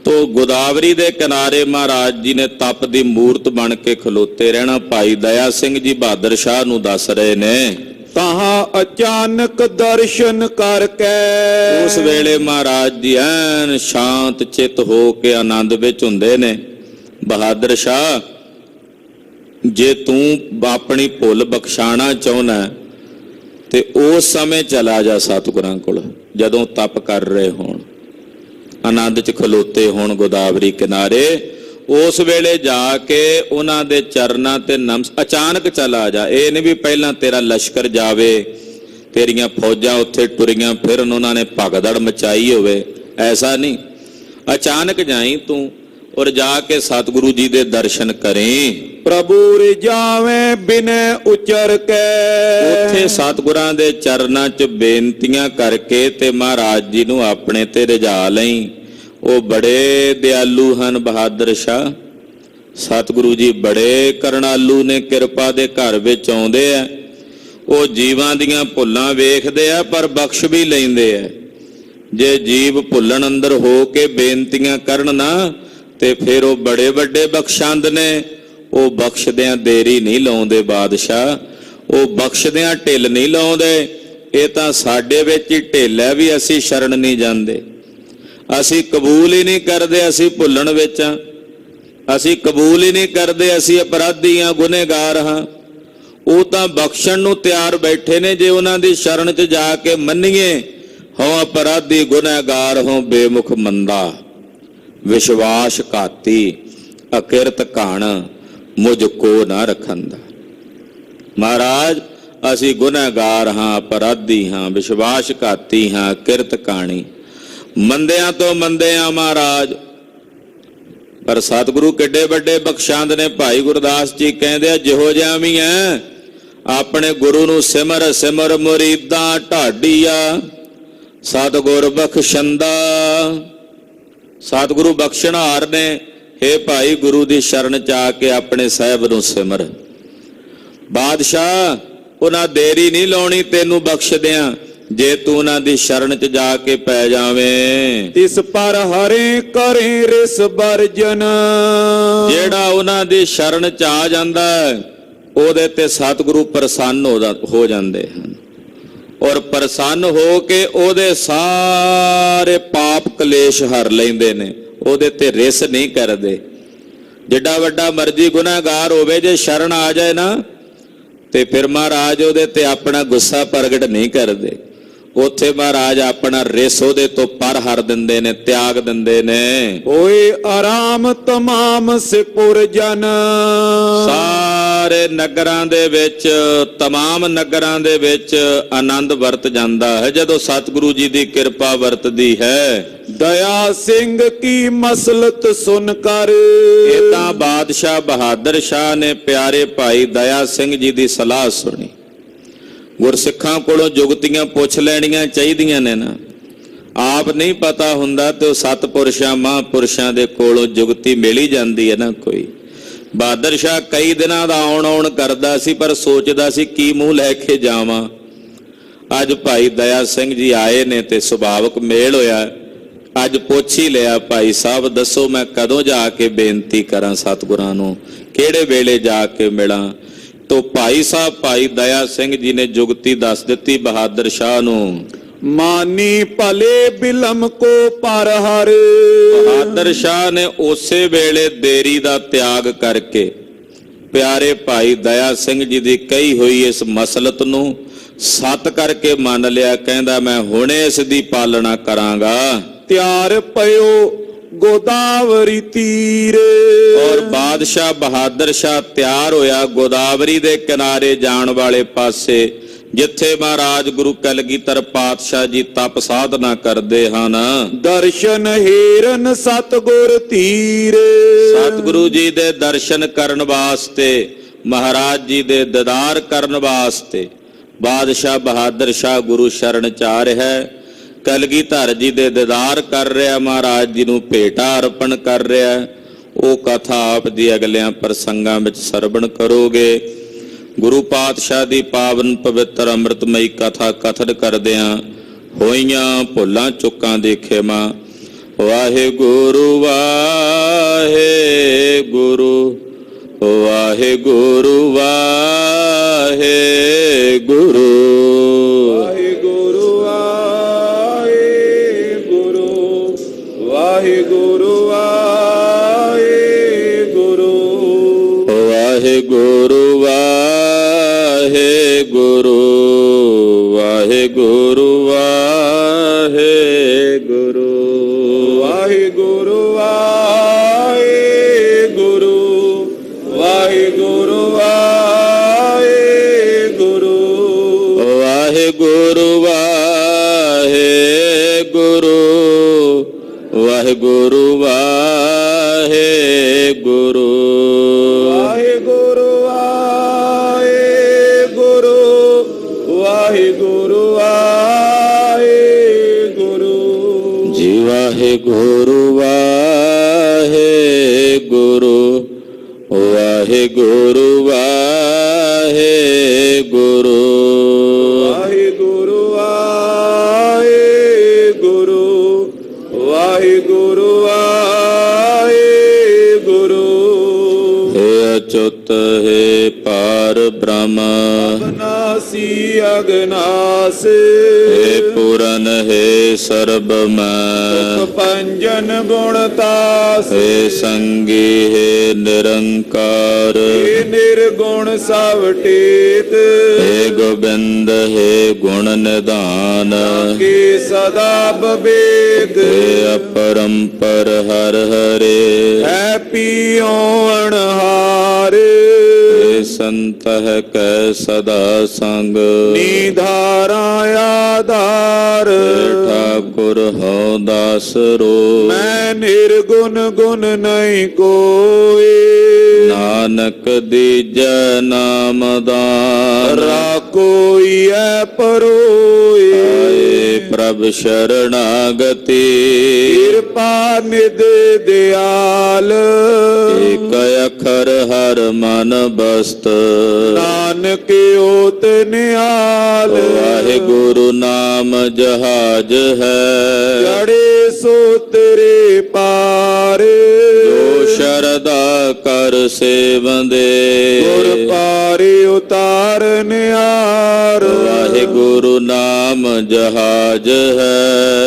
Speaker 2: ਤੋ ਗੋਦਾਵਰੀ ਦੇ ਕਿਨਾਰੇ ਮਹਾਰਾਜ ਜੀ ਨੇ ਤਪ ਦੀ ਮੂਰਤ ਬਣ ਕੇ ਖਲੋਤੇ ਰਹਿਣਾ। ਭਾਈ ਦਇਆ ਸਿੰਘ ਜੀ ਬਹਾਦਰ ਸ਼ਾਹ ਨੂੰ ਦੱਸ ਰਹੇ ਨੇ,
Speaker 1: ਤਹਾਂ ਅਚਾਨਕ ਦਰਸ਼ਨ ਕਰਕੇ।
Speaker 2: ਉਸ ਵੇਲੇ ਮਹਾਰਾਜ ਜੀ ਐਨ ਸ਼ਾਂਤ ਚਿੱਤ ਹੋ ਕੇ ਆਨੰਦ ਵਿੱਚ ਹੁੰਦੇ ਨੇ। ਬਹਾਦਰ ਸ਼ਾਹ, ਜੇ ਤੂੰ ਆਪਣੀ ਭੁੱਲ ਬਖਸ਼ਾਣਾ ਚਾਹੁੰਦਾ ਤੇ ਉਸ ਸਮੇਂ ਚਲਾ ਜਾ ਸਤਿਗੁਰਾਂ ਕੋਲ, ਜਦੋਂ ਤਪ ਕਰ ਰਹੇ ਹੋਣ, ਆਨੰਦ 'ਚ ਖਲੋਤੇ ਹੋਣ ਗੋਦਾਵਰੀ ਕਿਨਾਰੇ, ਉਸ ਵੇਲੇ ਜਾ ਕੇ ਉਹਨਾਂ ਦੇ ਚਰਨਾਂ ਤੇ ਅਚਾਨਕ ਚਲਾ ਜਾ। ਇਹ ਨਹੀਂ ਵੀ ਪਹਿਲਾਂ ਤੇਰਾ ਲਸ਼ਕਰ ਜਾਵੇ, ਤੇਰੀਆਂ ਫੌਜਾਂ ਉੱਥੇ ਟੁਰੀਆਂ ਫਿਰਨ, ਉਹਨਾਂ ਨੇ ਭਗਦੜ ਮਚਾਈ ਹੋਵੇ, ਐਸਾ ਨਹੀਂ। ਅਚਾਨਕ ਜਾਈ ਤੂੰ, ਔਰ ਜਾ ਕੇ ਸਤਿਗੁਰੂ ਜੀ ਦੇ ਦਰਸ਼ਨ ਕਰੀਂ।
Speaker 1: ਪ੍ਰਭੂ ਰਿਜਾਵੇਂ ਬਿਨੈ ਉਚਰ ਕੇ।
Speaker 2: ਉੱਥੇ ਸਤਿਗੁਰਾਂ ਦੇ ਚਰਨਾਂ 'ਚ ਬੇਨਤੀਆਂ ਕਰਕੇ ਤੇ ਮਹਾਰਾਜ ਜੀ ਨੂੰ ਆਪਣੇ ਤੇ ਰਿਝਾ ਲਈ। ਉਹ ਬੜੇ ਦਿਆਲੂ ਹਨ ਬਹਾਦਰ ਸ਼ਾਹ। ਸਤਿਗੁਰੂ ਜੀ ਬੜੇ ਕਰਨਾਲੂ ਨੇ, ਕਿਰਪਾ ਦੇ ਘਰ ਵਿੱਚ ਆਉਂਦੇ ਆ। ਉਹ ਜੀਵਾਂ ਦੀਆਂ ਭੁੱਲਾਂ ਵੇਖਦੇ ਆ ਪਰ ਬਖਸ਼ ਵੀ ਲੈਂਦੇ ਆ। ਜੇ ਜੀਵ ਭੁੱਲਣ ਅੰਦਰ ਹੋ ਕੇ ਬੇਨਤੀਆਂ ਕਰਨ ਨਾ, ਤੇ ਫਿਰ ਉਹ ਬੜੇ ਵੱਡੇ ਬਖਸ਼ੰਦ ਨੇ। ਉਹ ਬਖਸ਼ਦਿਆਂ ਦੇਰੀ ਨਹੀਂ ਲਾਉਂਦੇ ਬਾਦਸ਼ਾਹ, ਉਹ ਬਖਸ਼ਦਿਆਂ ਢਿੱਲ ਨਹੀਂ ਲਾਉਂਦੇ। ਇਹ ਤਾਂ ਸਾਡੇ ਵਿੱਚ ਹੀ ਢਿੱਲ ਹੈ ਵੀ ਅਸੀਂ ਸ਼ਰਨ ਨਹੀਂ ਜਾਂਦੇ, ਅਸੀਂ ਕਬੂਲ ਹੀ ਨਹੀਂ ਕਰਦੇ, ਅਸੀਂ ਭੁੱਲਣ ਵਿੱਚ ਹਾਂ, ਅਸੀਂ ਕਬੂਲ ਹੀ ਨਹੀਂ ਕਰਦੇ, ਅਸੀਂ ਅਪਰਾਧੀ ਹਾਂ, ਗੁਨੇਗਾਰ ਹਾਂ। ਉਹ ਤਾਂ ਬਖਸ਼ਣ ਨੂੰ ਤਿਆਰ ਬੈਠੇ ਨੇ, ਜੇ ਉਹਨਾਂ ਦੀ ਸ਼ਰਨ 'ਚ ਜਾ ਕੇ ਮੰਨੀਏ, ਹੋ ਅਪਰਾਧੀ ਗੁਨੇਗਾਰ ਹੋ ਬੇਮੁਖ ਮੰਦਾ, ਵਿਸ਼ਵਾਸ ਘਾਤੀ ਅਕਿਰਤ ਘਾਣ ਮੁਝ ਕੋ ਨਾ ਰਖੰਦਾ। ਮਹਾਰਾਜ ਅਸੀਂ ਗੁਨਹਗਾਰ ਹਾਂ, ਅਪਰਾਧੀ ਹਾਂ, ਵਿਸ਼ਵਾਸ ਘਾਤੀ ਹਾਂ, ਕਿਰਤ ਕਾਣੀ, ਮੰਦਿਆਂ ਤੋਂ ਮੰਦੇ ਆ ਮਹਾਰਾਜ। ਪਰ ਸਤਿਗੁਰੂ ਕਿੱਡੇ ਵੱਡੇ ਬਖਸ਼ੰਦ ਨੇ। ਭਾਈ ਗੁਰਦਾਸ ਜੀ ਕਹਿੰਦੇ ਆ, ਜਿਹੋ ਜਿਹਾ ਵੀ ਐ ਆਪਣੇ ਗੁਰੂ ਨੂੰ ਸਿਮਰ ਸਿਮਰ ਮੁਰੀਦਾਂ ਢਾਡੀਆ, ਸਤਿਗੁਰ ਬਖਸ਼ੰਦਾ। ਸਤਿਗੁਰੂ ਬਖਸ਼ਣਹਾਰ ਨੇ। ਹੇ ਭਾਈ, ਗੁਰੂ ਦੀ ਸ਼ਰਨ 'ਚ ਆ ਕੇ ਆਪਣੇ ਸਾਹਿਬ ਨੂੰ ਸਿਮਰ। ਬਾਦਸ਼ਾਹ, ਉਹਨਾਂ ਦੇਰੀ ਨਹੀਂ ਲਾਉਣੀ ਤੈਨੂੰ ਬਖਸ਼ਦਿਆਂ, ਜੇ ਤੂੰ ਉਹਨਾਂ ਦੀ ਸ਼ਰਨ 'ਚ ਜਾ ਕੇ ਪੈ ਜਾਵੇਂ।
Speaker 1: ਤਿਸ ਪਰ ਹਰੇ ਕਰੇ ਰਿਸ ਵਰਜਨ।
Speaker 2: ਜਿਹੜਾ ਉਹਨਾਂ ਦੀ ਸ਼ਰਨ 'ਚ ਆ ਜਾਂਦਾ ਉਹਦੇ ਤੇ ਸਤਿਗੁਰੂ ਪ੍ਰਸੰਨ ਹੋ ਜਾਂਦੇ ਹਨ, ਔਰ ਪ੍ਰਸੰਨ ਹੋ ਕੇ ਉਹਦੇ ਸਾਰੇ ਪਾਪ ਕਲੇਸ਼ ਹਰ ਲੈਂਦੇ ਨੇ, ਉਹਦੇ ਤੇ ਰਿਸ ਨਹੀਂ ਕਰਦੇ। ਜਿੱਡਾ ਵੱਡਾ ਮਰਜ਼ੀ ਗੁਨਾਹਗਾਰ ਹੋਵੇ, ਜੇ ਸ਼ਰਨ ਆ ਜਾਏ ਨਾ ਤੇ ਫਿਰ ਮਹਾਰਾਜ ਉਹਦੇ ਤੇ ਆਪਣਾ ਗੁੱਸਾ ਪ੍ਰਗਟ ਨਹੀਂ ਕਰਦੇ। ਉੱਥੇ ਮਹਾਰਾਜ ਆਪਣਾ ਰਿਸ ਉਹਦੇ ਤੋਂ ਪਰ ਹਰ ਦਿੰਦੇ ਨੇ, ਤਿਆਗ ਦਿੰਦੇ ਨੇ।
Speaker 1: ਹੋਏ ਆਰਾਮ ਤਮਾਮ ਸਿਪੁਰ ਜਨ।
Speaker 2: ਸਾਰੇ ਨਗਰਾਂ ਦੇ ਵਿੱਚ, ਤਮਾਮ ਨਗਰਾਂ ਦੇ ਵਿੱਚ ਆਨੰਦ ਵਰਤ ਜਾਂਦਾ ਹੈ ਜਦੋਂ ਸਤਿਗੁਰੂ ਜੀ ਦੀ ਕਿਰਪਾ ਵਰਤਦੀ ਹੈ।
Speaker 1: ਦਇਆ ਸਿੰਘ ਕੀ ਮਸਲਤ ਸੁਨ ਕਰ।
Speaker 2: ਇਹ ਤਾਂ ਬਾਦਸ਼ਾਹ ਬਹਾਦਰ ਸ਼ਾਹ ਨੇ ਪਿਆਰੇ ਭਾਈ ਦਇਆ ਸਿੰਘ ਜੀ ਦੀ ਸਲਾਹ ਸੁਣੀ। ਗੁਰਸਿੱਖਾਂ ਕੋਲੋਂ ਜੁਗਤੀਆਂ ਪੁੱਛ ਲੈਣੀਆਂ ਚਾਹੀਦੀਆਂ ਨੇ ਨਾ। ਆਪ ਨਹੀਂ ਪਤਾ ਹੁੰਦਾ ਤੇ ਉਹ ਸਤਿਪੁਰਸ਼ਾਂ ਮਹਾਂਪੁਰਸ਼ਾਂ ਦੇ ਕੋਲੋਂ ਜੁਗਤੀ ਮਿਲ ਹੀ ਜਾਂਦੀ ਹੈ ਨਾ। ਕੋਈ ਬਹਾਦਰ ਸ਼ਾਹ ਕਈ ਦਿਨਾਂ ਦਾ ਆਉਣ ਕਰਦਾ ਸੀ, ਪਰ ਸੋਚਦਾ ਸੀ ਕੀ ਮੂੰਹ ਲੈ ਕੇ ਜਾਵਾਂ। ਅੱਜ ਭਾਈ ਦਇਆ ਸਿੰਘ ਜੀ ਆਏ ਨੇ ਤੇ ਸੁਭਾਵਕ ਮੇਲ ਹੋਇਆ। ਅੱਜ ਪੁੱਛ ਹੀ ਲਿਆ, ਭਾਈ ਸਾਹਿਬ ਦੱਸੋ ਮੈਂ ਕਦੋਂ ਜਾ ਕੇ ਬੇਨਤੀ ਕਰਾਂ ਸਤਿਗੁਰਾਂ ਨੂੰ, ਕਿਹੜੇ ਵੇਲੇ ਜਾ ਕੇ ਮਿਲਾਂ। ਤੋ ਭਾਈ ਸਾਹਿਬ ਭਾਈ ਦਇਆ ਸਿੰਘ ਜੀ ਨੇ ਜੁਗਤੀ ਦੱਸ ਦਿੱਤੀ ਬਹਾਦਰ ਸ਼ਾਹ ਨੂੰ।
Speaker 1: ਮਾਨੀ ਭਲੇ ਬਿਲਮ ਕੋ ਪਰ ਹਰ।
Speaker 2: ਬਹਾਦਰ ਸ਼ਾਹ ਨੇ ਉਸੇ ਵੇਲੇ ਦੇਰੀ ਦਾ ਤਿਆਗ ਕਰਕੇ ਪਿਆਰੇ ਭਾਈ ਦਇਆ ਸਿੰਘ ਜੀ ਦੀ ਕਹੀ ਹੋਈ ਇਸ ਮਸਲਤ ਨੂੰ ਸੱਤ ਕਰਕੇ ਮੰਨ ਲਿਆ। ਕਹਿੰਦਾ ਮੈਂ ਹੁਣੇ ਇਸ ਦੀ ਪਾਲਣਾ ਕਰਾਂਗਾ।
Speaker 1: ਤਿਆਰ ਪਇਓ ਗੋਦਾਵਰੀ ਤੀਰ।
Speaker 2: ਔਰ ਬਾਦਸ਼ਾਹ ਬਹਾਦਰ ਸ਼ਾਹ ਤਿਆਰ ਹੋਇਆ ਗੋਦਾਵਰੀ ਦੇ ਕਿਨਾਰੇ ਜਾਣ ਵਾਲੇ ਪਾਸੇ, ਜਿੱਥੇ ਮਹਾਰਾਜ ਗੁਰੂ ਕਲਗੀਧਰ ਪਾਤਸ਼ਾਹ ਜੀ ਤਪ ਸਾਧਨਾ ਕਰਦੇ ਹਨ।
Speaker 1: ਦਰਸ਼ਨ ਹੀਰਨ ਸਤਿਗੁਰ ਧੀਰ।
Speaker 2: ਸਤਿਗੁਰੂ ਜੀ ਦੇ ਦਰਸ਼ਨ ਕਰਨ ਵਾਸਤੇ, ਮਹਾਰਾਜ ਜੀ ਦੇ ਦੀਦਾਰ ਕਰਨ ਵਾਸਤੇ ਬਾਦਸ਼ਾਹ ਬਹਾਦਰ ਸ਼ਾਹ ਗੁਰੂ ਸ਼ਰਨ ਚ ਆ ਰਿਹਾ ਹੈ। ਕਲਗੀਧਰ ਜੀ ਦੇ ਦੀਦਾਰ ਕਰ ਰਿਹਾ, ਮਹਾਰਾਜ ਜੀ ਨੂੰ ਭੇਟਾ ਅਰਪਣ ਕਰ ਰਿਹਾ। ਉਹ ਕਥਾ ਆਪ ਦੀ ਅਗਲਿਆਂ ਪ੍ਰਸੰਗਾਂ ਵਿੱਚ ਸਰਵਣ ਕਰੋਗੇ। ਗੁਰੂ ਪਾਤਸ਼ਾਹ ਦੀ ਪਾਵਨ ਪਵਿੱਤਰ ਅੰਮ੍ਰਿਤਮਈ ਕਥਾ ਕਥਨ ਕਰਦਿਆਂ ਹੋਈਆਂ ਭੁੱਲਾਂ ਚੁੱਕਾਂ ਦੀ ਖਿਮਾ। ਵਾਹਿਗੁਰੂ ਵਾਹਿਗੁਰੂ ਵਾਹਿਗੁਰੂ ਵਾਹਿਗੁਰੂ।
Speaker 1: ਵਾਹਿਗੁਰੂ ਵਾਹਿਗੁਰੂ ਵਾਹਿਗੁਰੂ ਵਾਹਿਗੁਰੂ
Speaker 2: ਵਾਹਿਗੁਰੂ ਵਾਹਿਗੁਰੂ ਵਾਹਿਗੁਰੂ ਵਾਹਿਗੁਰੂ
Speaker 1: ਵਾਹਿਗੁਰੂ ਵਾਹਿਗੁਰੂ ਵਾਹਿਗੁਰੂ ਵਾਹਿਗੁਰੂ
Speaker 2: ਵਾਹਿਗੁਰੂ ਵਾਹਿਗੁਰੂ ਵਾਹਿਗੁਰੂ ਵਾਹਿਗੁਰੂ
Speaker 1: ਵਾਹਿਗੁਰੂ ਵਾਹਿਗੁਰੂ ਵਾਹਿਗੁਰੂ
Speaker 2: ਜੀ। ਵਾਹਿਗੁਰੂ ਵਾਹਿਗੁਰੂ ਵਾਹਿਗੁਰੂ ਵਾਹਿਗੁਰੂ
Speaker 1: ਵਾਹਿਗੁਰੂ ਵਾਹਿਗੁਰੂ ਵਾਹਿਗੁਰੂ ਵਾਹਿਗੁਰੂ
Speaker 2: ਹੈ ਅਚੁੱਤ ਹੈ ਪਾਰ ਬ੍ਰਹਮ
Speaker 1: ਅਬਨਾਸੀ ਅਗਨਾਸ
Speaker 2: ਹੈ ਪੂਰਨ ਹੈ ਸਰਬ ਮੈਂ
Speaker 1: ਪੰਜਨ ਗੁਣਤਾਸ
Speaker 2: ਹੈ ਸੰਗੀ ਹੈ ਨਿਰੰਕਾਰ
Speaker 1: ਏ ਨਿਰਗੁਣ ਸਭ ਟੇਤ
Speaker 2: ਹੈ ਗੋਬਿੰਦ ਹੈ ਗੁਣ ਨਿਧਾਨ
Speaker 1: ਕੇ ਸਦਾ ਬਵੇਦ
Speaker 2: ਹੈ ਅਪਰੰਪਰ ਹਰ ਹਰੇ
Speaker 1: ਹੈ ਪੀਓ ਅਣਹਾਰ
Speaker 2: ਹੈ ਸੰਤ ਹੈ ਕੈ ਸਦਾ ਸੰਗ
Speaker 1: ਨਿਧਾਰਾ ਆਧਾਰ
Speaker 2: ਠਾਕੁਰ ਹਉ ਦਾਸ रो
Speaker 1: ਮੈਂ ਨਿਰਗੁਣ ਗੁਣ ਨਹੀਂ ਕੋਈ
Speaker 2: ਨਾਨਕ ਦੀਜੈ ਨਾਮ ਦਾਨ
Speaker 1: ਕੋਈ ਐ ਪਰੋਏ
Speaker 2: ਆਏ ਪ੍ਰਭ ਸ਼ਰਣਾਗਤੀ
Speaker 1: ਕਿਰਪਾ ਨਿਧ ਦਿਆਲ
Speaker 2: ਏਕ ਅਖਰ ਹਰ ਮਨ ਬਸਤ
Speaker 1: ਨਾਨਕ ਓਤ ਨਿਆਲ
Speaker 2: ਵਾਹਿਗੁਰੂ ਨਾਮ ਜਹਾਜ ਹੈ
Speaker 1: ਜੜੇ ਸੋ ਤੇਰੇ ਪਾਰ
Speaker 2: ਜੋ ਸ਼ਰਧਾ ਕਰ ਸੇਵੰਦੇ
Speaker 1: ਗੁਰ ਪਾਰੇ ਉਤਾਰ ਨਿਆਰ
Speaker 2: ਵਾਹਿਗੁਰੂ ਨਾਮ ਜਹਾਜ ਹੈ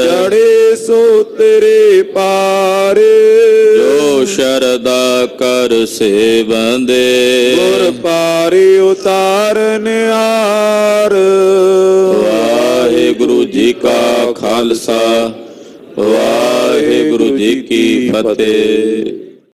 Speaker 1: ਜੜੇ ਸੋ ਤੇਰੇ ਪਾਰ
Speaker 2: ਜੋ ਸ਼ਰਧਾ ਕਰ ਸੇਵੰਦੇ
Speaker 1: ਗੁਰ ਪਾਰੇ ਉਤਾਰ ਨਿਆਰ
Speaker 2: ਵਾਹਿਗੁਰੂ जी का खालसा वाहिगुरु जी की फतेह।